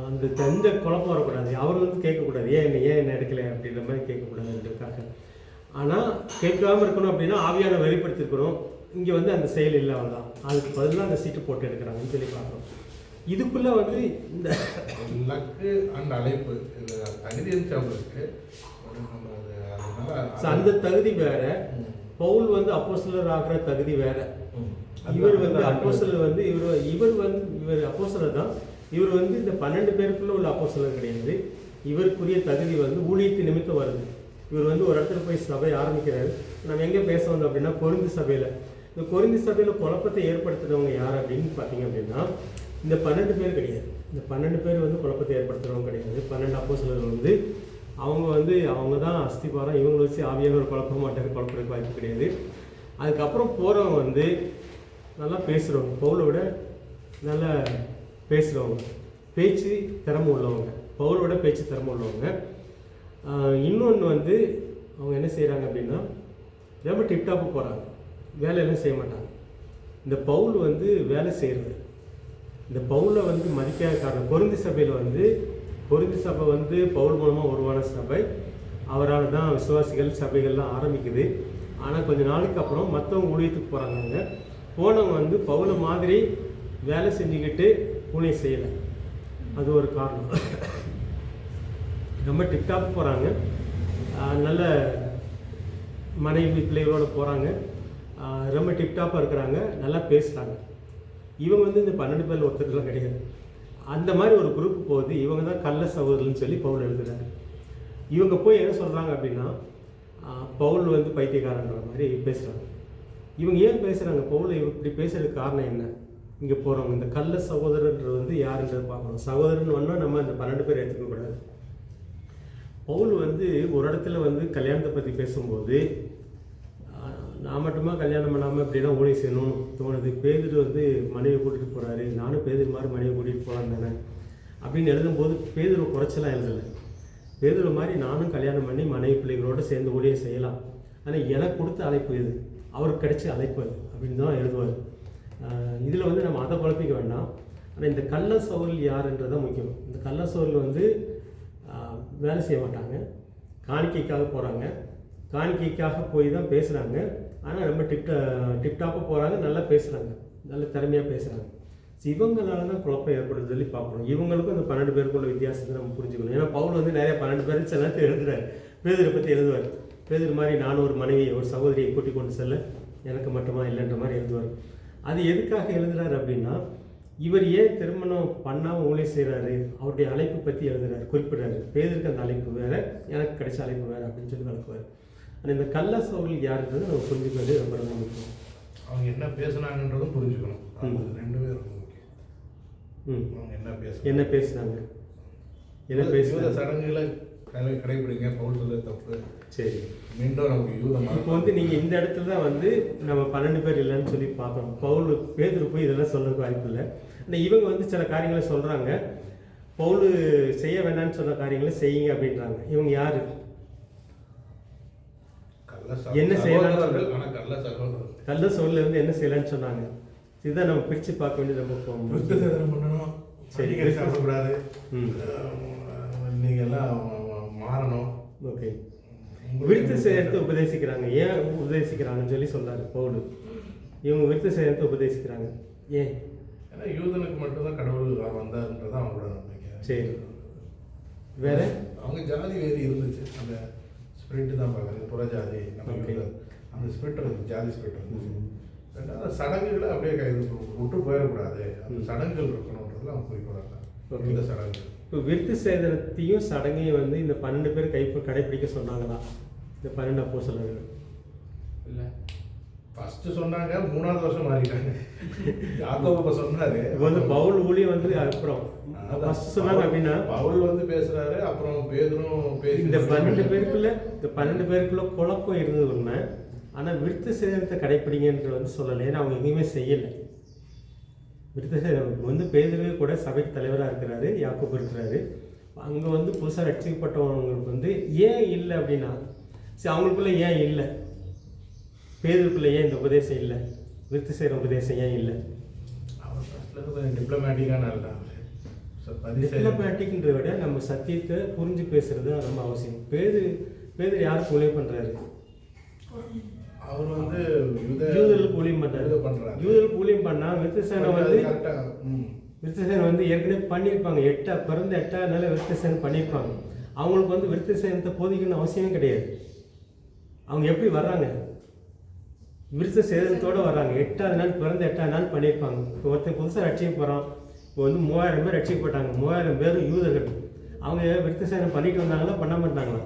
அந்த எந்த குழப்பம் வரக்கூடாது. அவர் வந்து கேட்கக்கூடாது, ஏன் என்ன எடுக்கலை அப்படின்ற மாதிரி கேட்கக்கூடாதுன்றதுக்காக. ஆனால் கேட்காமல் இருக்கணும் அப்படின்னா ஆவியான வெளிப்படுத்திருக்கணும். இங்கே வந்து அந்த செயல் இல்லை, அவ்வளோதான். அதுக்கு பதிலாக அந்த சீட்டு போட்டு எடுக்கிறாங்கன்னு சொல்லி பார்க்குறோம். இதுக்குள்ளே வந்து இந்த லக்கு அண்ட் அழைப்பு தகுதி இருந்துச்சு அவங்களுக்கு. அந்த தகுதி வேற. பவுல் வந்து அப்போஸ்தலர் ஆகிற தகுதி வேற. இவர் வந்து அப்போஸ்தலர் வந்து இவர் அப்போஸ்தலர் தான். இவர் வந்து இந்த 12 பேருக்குள்ள உள்ள அப்போஸ்தலர் கிடையாது. இவருக்குரிய தகுதி வந்து ஊழியத்து நிமித்தம் வருது. இவர் வந்து ஒரு இடத்துல போய் சபை ஆரம்பிக்கிறாரு. நம்ம எங்கே பேச வந்தோம் அப்படின்னா, கொரிந்து சபையில். இந்த கொரிந்து சபையில் குழப்பத்தை ஏற்படுத்துகிறவங்க யார் அப்படின்னு பார்த்தீங்க அப்படின்னா, இந்த 12 பேர் கிடையாது. இந்த 12 பேர் வந்து குழப்பத்தை ஏற்படுத்துகிறவங்க கிடையாது. 12 அப்போஸ்தலர்கள் வந்து அவங்க தான் அஸ்திபாரம். இவங்களை வச்சு ஆவியானவர் குழப்ப மாட்டார், குழப்பறதுக்கு வாய்ப்பு கிடையாது. அதுக்கப்புறம் போகிறவங்க வந்து நல்லா பேசுகிறவங்க, பவுலை விட நல்லா பேசுகிறவங்க, பேச்சு திறமை உள்ளவங்க, பவுலை விட பேச்சு திறமை உள்ளவங்க. இன்னொன்று வந்து அவங்க என்ன செய்கிறாங்க அப்படின்னா, ரொம்ப டிப்டாப்பு போகிறாங்க, வேலையெல்லாம் செய்ய மாட்டாங்க. இந்த பவுல் வந்து வேலை செய்கிறது. இந்த பவுலை வந்து மதிக்காத காரணம், கொரிந்து சபை வந்து பவுல் மூலமாக உருவான சபை. அவரால் தான் விசுவாசிகள் சபைகள்லாம் ஆரம்பிக்குது. ஆனால் கொஞ்சம் நாளுக்கு அப்புறம் மற்றவங்க ஊழியத்துக்கு போகிறாங்க. போனவங்க வந்து பவுலை மாதிரி வேலை செஞ்சுக்கிட்டு ஊழியம் செய்யலை. அது ஒரு காரணம். ரொம்ப டிப்டாப் போகிறாங்க, நல்ல மனைவி பிள்ளைகளோடு போகிறாங்க, ரொம்ப டிப்டாப்பாக இருக்கிறாங்க, நல்லா பேசுகிறாங்க. இவங்க வந்து இந்த 12 பேரில் ஒருத்தர்லாம் கிடையாது. அந்த மாதிரி ஒரு குரூப் போகுது. இவங்க தான் கள்ள சகோதரர்னு சொல்லி பவுல் எழுதுறாரு. இவங்க போய் என்ன சொல்கிறாங்க அப்படின்னா, பவுல் வந்து பைத்தியக்காரன்ற மாதிரி பேசுகிறாங்க. இவங்க ஏன் பேசுகிறாங்க? பவுல் இப்படி பேசுகிறதுக்கு காரணம் என்ன? இங்கே போகிறவங்க இந்த கள்ள சகோதரர் வந்து யாருன்றதை பார்க்கணும். சகோதரன் வந்தால் நம்ம இந்த 12 பேர் எடுத்துக்கக்கூடாது. பவுல் வந்து ஒரு இடத்துல வந்து கல்யாணத்தை பற்றி பேசும்போது, நான் மட்டுமா கல்யாணம் பண்ணாமல் இப்படிலாம் ஊழியம் செய்யணும்னு தோணுது. பேதுரு வந்து மனைவியை கூட்டிகிட்டு போகிறாரு, நானும் பேதுரு மாதிரி மனைவியை கூட்டிகிட்டு போகலான்னு தானே அப்படின்னு எழுதும்போது பேதுரு குறைச்சலாம் எழுதலை. பேதுரு மாதிரி நானும் கல்யாணம் பண்ணி மனைவி பிள்ளைகளோடு சேர்ந்து ஊழியம் செய்யலாம், ஆனால் எனக்கு கொடுத்த அழைப்பு இது, அவருக்கு கிடைச்ச அழைப்பு அது அப்படின்னு தான் எழுதுவார். இதில் வந்து நம்ம அதை குழப்பிக்க வேண்டாம். ஆனால் இந்த கள்ள சகோதரர் யாருன்றதான் முக்கியம். இந்த கள்ள சகோதரர் வந்து வேலை செய்ய மாட்டாங்க, காணிக்கைக்காக போகிறாங்க, காணிக்கைக்காக போய் தான் பேசுகிறாங்க. ஆனால் ரொம்ப டிப்டாப்பாக போகிறாங்க, நல்லா பேசுகிறாங்க, நல்ல திறமையாக பேசுகிறாங்க. இவங்களால தான் குழப்பம் ஏற்படுது சொல்லி பார்க்கணும். இவங்களுக்கும் அந்த 12 பேருக்குள்ள வித்தியாசத்தை நம்ம புரிஞ்சுக்கணும். ஏன்னா பவுல் வந்து நிறைய 12 பேருக்கு சில நேரத்தில் எழுதுறாரு. பேதுரை பற்றி எழுதுவார். பேதுரு மாதிரி நானும் ஒரு மனைவியை ஒரு சகோதரியை கூட்டி கொண்டு செல்ல எனக்கு மட்டுமா இல்லைன்ற மாதிரி எழுதுவார். அது எதுக்காக எழுதுறாரு அப்படின்னா, இவர் ஏன் திருமணம் பண்ணாமல் ஊழியம் செய்கிறாரு, அவருடைய அழைப்பு பற்றி எழுதுறாரு, குறிப்பிடுறாரு. பேதருக்கு அந்த அழைப்பு வேறு, எனக்கு கிடைச்ச அழைப்பு வேறு அப்படின்னு சொல்லி விளக்குவார். ஆனால் இந்த கள்ள சகோதரர் யாருன்றது நம்ம புரிஞ்சுக்கிறது ரொம்ப ரொம்ப முக்கியம். அவங்க என்ன பேசுனாங்கன்றதும் புரிஞ்சுக்கணும். அது 2 பேரும் முக்கியம். அவங்க என்ன பேசுனாங்க, என்ன பேசுகிற சடங்குகளை கடைபிடிங்க, பவுல் சொல்ல தப்பு. சரி, மீண்டும் நமக்கு யூதமாக இப்போ வந்து நீங்கள் இந்த இடத்துல தான் வந்து நம்ம 12 பேர் இல்லைன்னு சொல்லி பார்க்கணும். பவுல் பேதுரு போய் இதெல்லாம் சொல்கிறதுக்கு வாய்ப்பு இல்லை. ஆனால் இவங்க வந்து சில காரியங்களை சொல்கிறாங்க. பவுல் செய்ய வேண்டாம்னு சொன்ன காரியங்களை செய்யுங்க அப்படின்றாங்க. இவங்க யாரு? என்ன செய்யலாம்னு சகோதரர்கள், ஆனா கள்ள சகோதரர்கள். கள்ள சோழில் இருந்து என்ன செய்யலாம்னு சொன்னாங்க. இதுதான் நம்ம பிரித்து பார்க்க வேண்டியது ரொம்ப விருத்த சேதனம் பண்ணணும், சரி. சரி சாப்பிடக்கூடாது, ம். நீங்க எல்லாம் மாறணும். ஓகே. விருத்த சேதனத்தை உபதேசிக்கிறாங்க. ஏன் உபதேசிக்கிறாங்கன்னு சொல்லி சொல்றாரு பவுல். இவங்க விருத்த சேதனத்தை உபதேசிக்கிறாங்க ஏன்? ஏன்னா யூதனுக்கு மட்டும்தான் கடவுள் வந்தாருன்றது அவங்களோட நம்பிக்கை. சரி, வேற அவங்க ஜாதி வேறு இருந்துச்சு, அந்த ஸ்பிரிட் தான் பார்க்குறது, புறஜாதி நம்ம Okay. யூதர் அந்த ஸ்பிரிட் இருந்துச்சு, ஜாதி ஸ்பிரிட் இருந்துச்சு. ரெண்டாவது சடங்குகளை அப்படியே விட்டு போயிடக்கூடாது, அந்த சடங்குகள் இருக்கணுன்றதுல அவங்க குறிப்பிடாங்க. Okay. இந்த சடங்கு இப்போ விருத்த சேதனத்தையும் சடங்கையும் வந்து இந்த 12 பேர் கடைப்பிடிக்க சொன்னாங்களா இந்த 12 அப்போஸ்தலர்கள்? இல்லை, ஃபர்ஸ்ட் சொன்னாங்க, 3வது வருஷம் மாறிட்டாங்க. யாக்கோபு இப்ப சொன்னாரு, இப்போ வந்து பவுல் ஊழியம் வந்து அப்புறம் ஃபர்ஸ்ட் சொன்னாங்க அப்படின்னா பவுல் வந்து பேசுறாரு, அப்புறம் பேதுரும் பேசி இந்த 12 பேருக்குள்ள குழப்பம் இருந்தது உண்மை. ஆனால் விருத்த சேதனத்தை கடைப்பிடிங்கன்ற வந்து சொல்லலை. ஏன்னா அவங்க எங்கேயுமே செய்யலை. விருத்த சேதனம் வந்து பேதுருவே கூட சபைக்கு தலைவராக இருக்கிறாரு, யாக்கோபு இருக்கிறாரு. அங்கே வந்து புதுசாக ரட்சிக்கப்பட்டவங்களுக்கு வந்து ஏன் இல்லை அப்படின்னா, சரி அவங்களுக்குள்ள ஏன் இல்லை, பேதுருக்குள்ள ஏன் இந்த உபதேசம் இல்லை, விருத்த சேதன உபதேசம் ஏன் இல்லை? அவர் ஃபர்ஸ்ட்ல கொஞ்சம் டிப்ளமேட்டிக்கான இருந்தாங்க. டிப்ளமேட்டிக்ன்றத விட நம்ம சத்தியத்தை புரிஞ்சு பேசுறது ரொம்ப அவசியம். பேதுரு யாருக்கு ஊழியம் பண்ணுறாரு? அவர் வந்து யூதர்களுக்கு ஊழியம் பண்றாரு. யூதர்களுக்கு ஊழியம் பண்ணா விருத்தசேனம் வந்து கரெக்டா விருத்தசேனம் வந்து ஏற்கனவே பண்ணியிருப்பாங்க. பிறந்த 8வது நாள் விருத்தசேனம் பண்ணியிருப்பாங்க. அவங்களுக்கு வந்து விருத்தசேனத்தை போதிக்கணும்னு அவசியமே கிடையாது. அவங்க எப்படி வர்றாங்க? விருத்த சேதனத்தோடு வர்றாங்க. 8வது நாள் பிறந்த 8வது நாள் பண்ணியிருப்பாங்க. இப்போ ஒருத்தர் புதுசாக ரட்சிக்க போகிறான். இப்போ வந்து 3000 பேர் ரட்சிக்கப்பட்டாங்க. 3000 பேரும் யூதர்கள். அவங்க விருத்தசேனம் பண்ணிட்டு வந்தாங்களா பண்ணாமல் இருந்தாங்களா?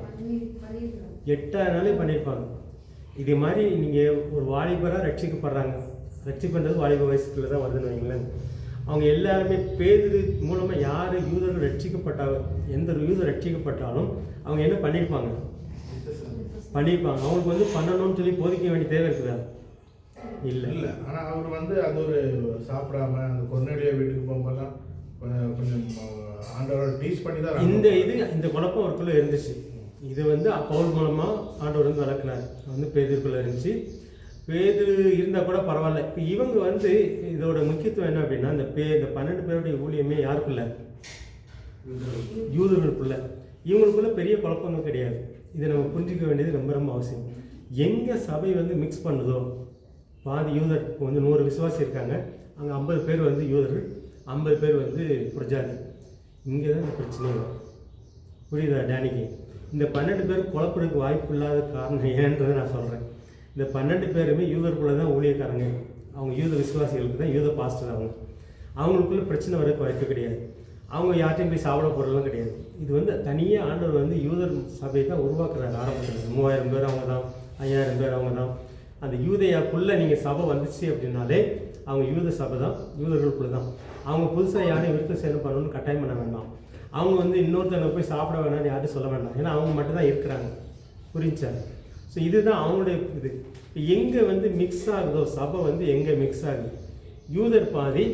8வது நாளே பண்ணியிருப்பாங்க. இதே மாதிரி நீங்கள் ஒரு வாலிபராக ரட்சிக்கப்படுறாங்க. ரட்சிப்பன்றது வாலிப வயசுக்குள்ள தான் வருதுன்னு வைங்களேன். அவங்க எல்லாருமே பேதுரு மூலமாக யார் யூதர்கள் ரட்சிக்கப்பட்டாங்க, எந்த யூதர் ரட்சிக்கப்பட்டாலும் அவங்க என்ன பண்ணியிருப்பாங்க? அவங்களுக்கு வந்து பண்ணணும்னு சொல்லி போதிக்க வேண்டிய தேவை இருக்குதா? இல்லை. ஆனால் அவர் வந்து அது ஒரு சாப்பிடாம அந்த கொர்நேலியா வீட்டுக்கு போகும்போதெல்லாம் கொஞ்சம் ஆண்டவரோட டீச் பண்ணி தான் இந்த குழப்பம் அவருக்குள்ளே இருந்துச்சு. இது வந்து பவுல் மூலமாக ஆண்டவர் வந்து வளர்க்கினார். வந்து பேதுருக்குள்ளே இருந்துச்சு. பேதுரு இருந்தால் கூட பரவாயில்ல. இப்போ இவங்க வந்து இதோட முக்கியத்துவம் என்ன அப்படின்னா, இந்த 12 பேருடைய ஊழியமே யாருக்குள்ள? யூதர்களுக்குள்ள. இவங்களுக்குள்ள பெரிய குழப்பங்கள் கிடையாது. இதை நம்ம புரிஞ்சிக்க வேண்டியது ரொம்ப ரொம்ப அவசியம். எங்கே சபை வந்து மிக்ஸ் பண்ணுதோ, பாதி யூதர், இப்போ வந்து 100 விசுவாசி இருக்காங்க, அங்கே 50 பேர் வந்து யூதர்கள், 50 பேர் வந்து புரஜாதி. இங்கே தான் இந்த பிரச்சனை வரும். புரியுதா டேனிக்கு? இந்த 12 பேர் குழப்பறதுக்கு வாய்ப்பு இல்லாத காரணம் ஏன்றதை நான் சொல்கிறேன். இந்த 12 பேருமே யூதருக்குள்ளே தான் ஊழியக்காரங்க. அவங்க யூத விசுவாசிகளுக்கு தான் யூத பாஸ்டர். அவங்களுக்குள்ள பிரச்சனை வரதுக்கு வாய்ப்பு கிடையாது. அவங்க யார்ட்டையும் போய் சாப்பிட போகிறதுலாம் கிடையாது. இது வந்து தனியாக ஆண்டவர் வந்து யூதர் சபையை தான் உருவாக்குறாரு. ஆரம்பத்தில் 3000 பேர் அவங்க தான், 5000 பேர் அவங்க தான். அந்த யூதையாக்குள்ளே நீங்கள் சபை வந்துச்சு அப்படின்னாலே அவங்க யூத சபை தான், யூதர்களுக்குள்ள தான். அவங்க புதுசாக யாரையும் விருத்த சேதனம் பண்ணணும்னு கட்டாயம் பண்ண வேண்டாம். அவங்க வந்து இன்னொருத்தவங்க போய் சாப்பிட வேணாம்னு யாரும் சொல்ல வேண்டாம். ஏன்னா அவங்க மட்டும்தான் இருக்கிறாங்க. புரிஞ்சாங்க? ஸோ இதுதான் அவங்களுடைய இது. எங்கே வந்து மிக்ஸ் ஆகுதோ சபை வந்து எங்கே மிக்ஸ் ஆகுது, யூதர் பாதி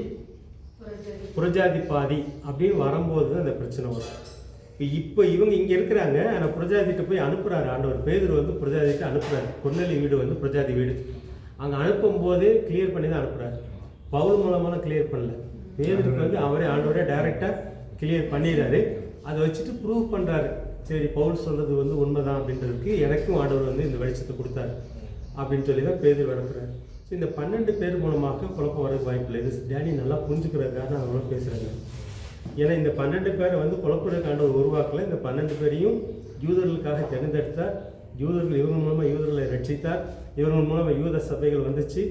புரஜாதி பாதி அப்படின்னு வரும்போது தான் அந்த பிரச்சனை வரும். இப்போ இவங்க இங்கே இருக்கிறாங்க, ஆனால் புரஜாதிட்ட போய் அனுப்புகிறாரு ஆண்டவர். பேதுரு வந்து புரஜாதிட்ட அனுப்புகிறாரு. கொர்நேலி வீடு வந்து புரஜாதி வீடு. அங்கே அனுப்பும் போதே கிளியர் பண்ணி தான் அனுப்புகிறாரு. பவுல் மூலமான கிளியர் பண்ணல. பேதுருக்கு வந்து அவரே ஆண்டவரே டைரெக்டாக கிளியர் பண்ணிடுறாரு. அதை வச்சுட்டு ப்ரூவ் பண்ணுறாரு. சரி, பவுல் சொல்கிறது வந்து உண்மைதான் அப்படின்றதுக்கு எனக்கும் ஆண்டவர் வந்து இந்த வெளிச்சத்தை கொடுத்தாரு அப்படின்னு சொல்லி தான் பேதுரு அனுப்புகிறாரு. ஸோ இந்த 12 பேர் மூலமாக குழப்பம் வரதுக்கு வாய்ப்பு இல்லை. இது டேனி நல்லா புரிஞ்சுக்கிறதுக்காக நான் அவ்வளோ பேசுகிறேங்க. ஏன்னா இந்த 12 பேரை வந்து குழப்பறதுக்கு ஆண்டவர் உருவாக்கல. இந்த 12 பேரையும் யூதர்களுக்காக தேர்ந்தெடுத்தார். யூதர்கள் இவங்க மூலமாக யூதர்களை ரட்சித்தார். இவர்கள் மூலமாக யூத சபைகள் வந்துச்சு.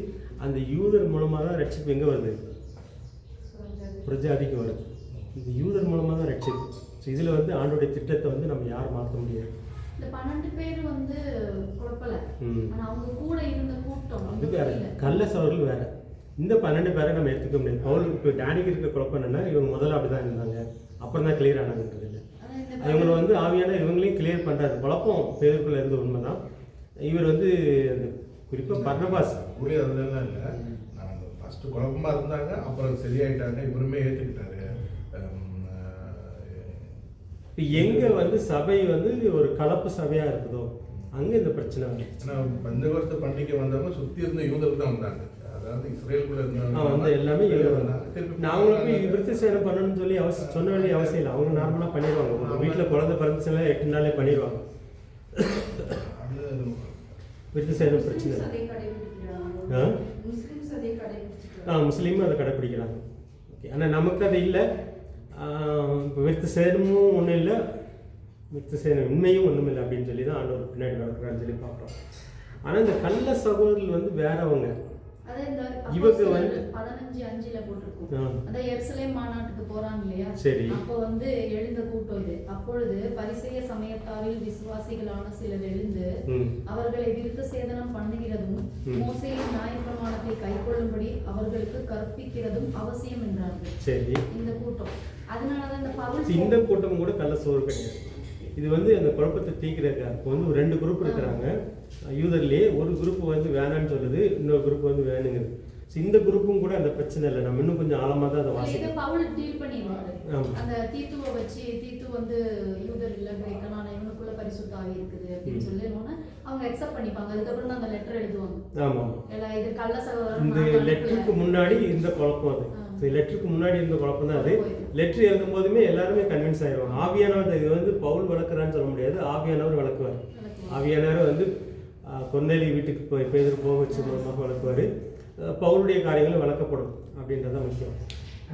அந்த யூதர் மூலமாக தான் ரட்சிப்பு எங்கே வருது? புரஜாதிக்கு வருது. இந்த யூதர் மூலமாக தான் ரட்சிப்பு. ஸோ இதில் வந்து ஆண்டோடைய திட்டத்தை வந்து நம்ம யாரும் மாற்ற முடியாது. இந்த 12 பேர் வந்து குழப்பல, ஆனா அவங்க கூட இருந்த கூட்டம் அது வேற, கள்ள சவர்கள் வேற. இந்த 12 பேரை நம்ம எடுத்துக்க முடியாது. பவுல் இப்போ டேனிக்கு இருக்க குழப்பம் என்னன்னா, இவங்க முதல்ல அப்படி தான் இருந்தாங்க, அப்புறம் தான் கிளியர் ஆனாங்கன்றது இல்லை. இவங்களை வந்து ஆவியான இவங்களையும் கிளியர் பண்ணுறாரு. குழப்பம் பேருக்குள்ள இருந்து உண்மை தான். இவர் வந்து குறிப்பாக பர்னபாஸ் அதெல்லாம் இல்லை. ஃபஸ்ட்டு குழப்பமாக இருந்தாங்க, அப்புறம் சரியாயிட்டாங்க. இவருமே ஏற்றுக்கிட்டாரு. இப்போ எங்கே வந்து சபை வந்து ஒரு கலப்பு சபையாக இருக்குதோ அங்கே இந்த பிரச்சனை வருது. ஆனால் பந்தகோஸ்து பண்டிகை வந்தவங்க சுற்றி இருந்த யூதர்கள் தான் வந்தாங்க. அதாவது இஸ்ரேலுக்குள்ள இருந்தவங்க வந்து எல்லாமே வெளியே வந்தாங்க. வந்தாங்க. திருப்பி நாங்களும் போய் விருத்தி சேனம் பண்ணணும்னு சொல்லி சொல்ல வேண்டிய அவசியம் இல்லை. அவங்க நார்மலாக பண்ணிடுவாங்க. உங்கள் வீட்டில் குழந்தை பிறந்துச்சுன்னா 8 நாளே பண்ணிடுவாங்க. அது விருத்தி சேனம் பிரச்சனை முஸ்லிம்ஸ் இல்லை. அதை கடைபிடிக்கிறாங்க. முஸ்லிம்ஸ் அதை கடைபிடிக்கிறாங்க. முஸ்லீமும் அதை கடைப்பிடிக்கிறாங்க. ஓகே, ஆனால் நமக்கு அது இல்லை. இப்போ விருத்தி சேனமும் ஒன்றும் இல்லை, விருத்தி சேனம் உண்மையும் ஒன்றும் இல்லை அப்படின்னு சொல்லி தான் ஆண்டவர் பின்னாடி நடக்கிறான்னு சொல்லி பார்க்குறோம். ஆனால் இந்த கள்ள சகோதரர்கள் வந்து வேறவங்க. அதே இந்த இவங்க வந்து 15:5 போட்டிருக்கும். அந்த எருசலேம் மாநாட்டுக்கு போறாங்க இல்லையா? சரி. அப்போ வந்து எழுந்த கூட்டம் இது. அப்பொழுது பரிசேய சமயத்தாரில் விசுவாசிகளான சிலர் எழுந்து அவர்களை விருத்த சேதனம் பண்ணுகிறதும் மோசேயின் நியாயப்பிரமாணத்தை கைக்கொள்ளும்படி அவர்களுக்கு கற்பிக்கிறதும் அவசியம் என்றார்கள். சரி. இந்த கூட்டம் அதனாலதான் இந்த பவுல் இந்த கூட்டம் கூட கள்ள சோறு கிடையாது. இது வந்து அந்த குழப்பத்தை தீக்கிறதுக்காக இப்போ வந்து 2 குரூப் இருக்கிறாங்க யூதர்லேயே. ஒரு குரூப் வந்து வேணான்னு சொல்லுது, இன்னொரு குரூப் வந்து வேணுங்குது. ஸோ இந்த குரூப்பும் கூட அந்த பிரச்சனை இல்லை. நம்ம இன்னும் கொஞ்சம் ஆழமாக தான் அதை இதை வாசிக்கணும். பவுல் டீல் பண்ணிடுவாரு. ஆமா. அந்த தீத்துவை வச்சு தீத்து வந்து யூதர் இல்ல கிரேக்கனான இவனுக்குள்ள பரிசுத்த ஆவி இருக்குது அப்படின்னு சொல்லணும்னா அவங்க அக்செப்ட் பண்ணிப்பாங்க. அதுக்கப்புறம் தான் அந்த லெட்டர் எழுதுவாங்க. ஆமாம். இது கள்ள சகோதரன் இந்த லெட்டருக்கு முன்னாடி இந்த குழப்பம் அது. லெட்டருக்கு முன்னாடி இருந்த குழப்பம் தான் அது. லெட்டர் எழுதும் போதுமே எல்லாருமே கன்வின்ஸ் ஆயிடுவாங்க. ஆவியானவர் இது வந்து பவுல் வளர்க்குறான்னு சொல்ல முடியாது, ஆவியானவர் வளர்க்குவார். ஆவியானவர் வந்து கொந்தேலி வீட்டுக்கு போய் பேதர் போக வச்சு மூலமாக வளர்க்குவார். பவுலுடைய காரியங்களும் வளர்க்கப்படும் அப்படின்றதான் முக்கியம்.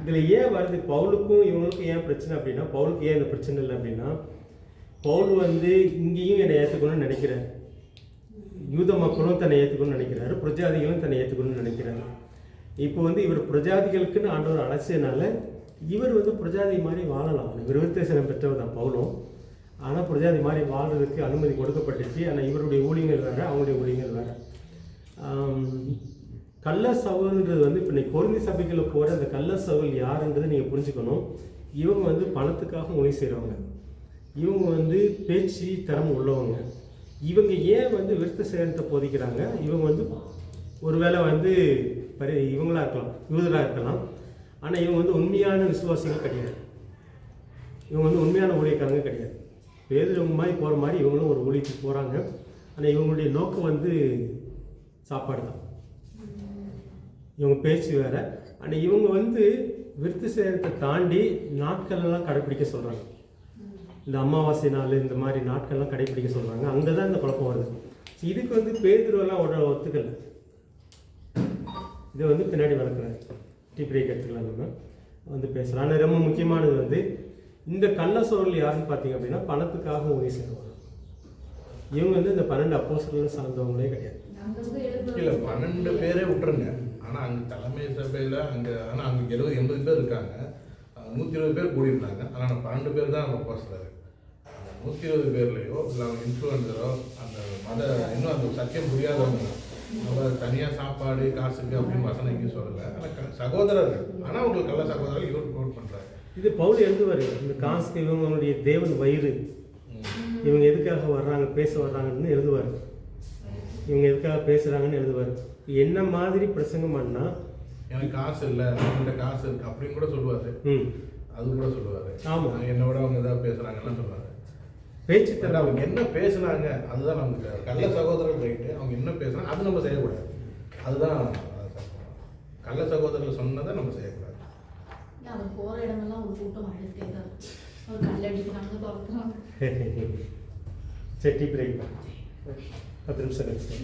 இதில் ஏன் வருது பவுலுக்கும் இவங்களுக்கும் ஏன் பிரச்சனை அப்படின்னா, பவுலுக்கு ஏன் இந்த பிரச்சனை இல்லை அப்படின்னா, பவுல் வந்து இங்கேயும் என்னை ஏற்றுக்கணும்னு நினைக்கிறார். யூத மக்களும் தன்னை ஏற்றுக்கணும்னு நினைக்கிறாரு, பிரஜாதிகளும் தன்னை ஏற்றுக்கணும்னு நினைக்கிறாரு. இப்போ வந்து இவர் பிரஜாதிகளுக்குன்னு ஆண்டவர் அழைச்சதுனால இவர் வந்து பிரஜாதி மாதிரி வாழலாம். இவர் விருத்தசனம் பெற்றவர் தான் பவுலும். ஆனால் பிரஜாதி மாதிரி வாழ்றதுக்கு அனுமதி கொடுக்கப்பட்டுச்சு. ஆனால் இவருடைய ஊழியங்கள் வேறு, அவங்களுடைய ஊழியங்கள் வேறு. கள்ள சவுல்ன்றது வந்து இப்போ நீங்கள் கொரிந்தி சபைகளில் போகிற அந்த கள்ள சவுல் யாருன்றது நீங்கள் புரிஞ்சுக்கணும். இவங்க வந்து பணத்துக்காக ஊழியம் செய்கிறவங்க. இவங்க வந்து பேச்சு திறமை உள்ளவங்க. இவங்க ஏன் வந்து விருத்த சேதனத்தை போதிக்கிறாங்க? இவங்க வந்து ஒருவேளை வந்து இவங்களாக இருக்கலாம், யூதராக இருக்கலாம். ஆனால் இவங்க வந்து உண்மையான விசுவாசிகள் கிடையாது. இவங்க வந்து உண்மையான ஊழியக்காரங்க கிடையாது. பேதுரு மாதிரி போகிற மாதிரி இவங்களும் ஒரு ஊழியத்துக்கு போகிறாங்க. ஆனால் இவங்களுடைய நோக்கம் வந்து சாப்பாடு தான். இவங்க பேச்சு வேறு. ஆனால் இவங்க வந்து விருத்த சேதனத்தை தாண்டி நாட்களெல்லாம் கடைப்பிடிக்க சொல்கிறாங்க. இந்த அமாவாசை நாள் இந்த மாதிரி நாட்கள்லாம் கடைப்பிடிக்க சொல்கிறாங்க. அங்கே தான் இந்த குழப்பம் வருது. இதுக்கு வந்து பேதுருவெல்லாம் ஒத்துக்கலை. இதை வந்து பின்னாடி வளர்க்குறாரு. டீ பிரேக் எடுத்துக்கலாம், நம்ம வந்து பேசலாம். ஆனால் ரொம்ப முக்கியமானது வந்து இந்த கள்ள சோழல் யாருன்னு பார்த்தீங்க அப்படின்னா பணத்துக்காக உதவி செய்வாங்க. இவங்க வந்து இந்த 12 அப்போஸ்தலர்களை சார்ந்தவங்களே கிடையாது. இல்லை 12 பேரே விட்டுருங்க. ஆனால் அங்கே தலைமை சபையில் ஆனால் அங்கே 70-80 பேர் இருக்காங்க. 120 பேர் கூடியிருந்தாங்க. ஆனால் 12 பேர் தான் நம்ம அப்போஸ்தலர். 120 பேர்லையோ இல்லை அவங்க இன்ஃப்ளூயன்சரோ அந்த இன்னும் அந்த சத்தியம் புரியாதவங்க நம்ம தனியாக சாப்பாடு காசுக்கு அப்படின்னு வசனம் எங்கேயும் சொல்லலை. ஆனால் சகோதரர்கள், ஆனால் அவங்களுக்கு கள்ள சகோதரர்கள் இவர் கோட் பண்ணுறாரு. இது பவுல் எழுதுவார். இந்த காசுக்கு இவங்களுடைய தேவன் வயிறு, இவங்க எதுக்காக வர்றாங்க பேச வர்றாங்கன்னு எழுதுவார். இவங்க எதுக்காக பேசுகிறாங்கன்னு எழுதுவார். என்ன மாதிரி பிரசங்கம் பண்ணால் எனக்கு காசு இல்லை, அவங்கள்ட்ட காசு இருக்குது அப்படின்னு கூட சொல்லுவார். அது கூட சொல்லுவார். ஆமாம், என்னை விட அவங்க ஏதாவது பேசுகிறாங்கன்னு சொல்லுவார். பேச்சு தர அவங்க என்ன பேசுனாங்க அதுதான் நமக்கு கள்ள சகோதரர்கள் ரைட்டு. அவங்க என்ன பேசுனாங்க அது நம்ம செய்யக்கூடாது. அதுதான் கள்ள சகோதரர்கள் சொன்னதை நம்ம செய்யக்கூடாது. அவர் போகிற இடமெல்லாம் ஒரு கூட்டம் அழுத்தே தான். ஒரு கல்லடிக்கிறாங்க, துறக்குறாங்க. செட்டி பிரேக் 10 நிமிஷம் கழிச்சு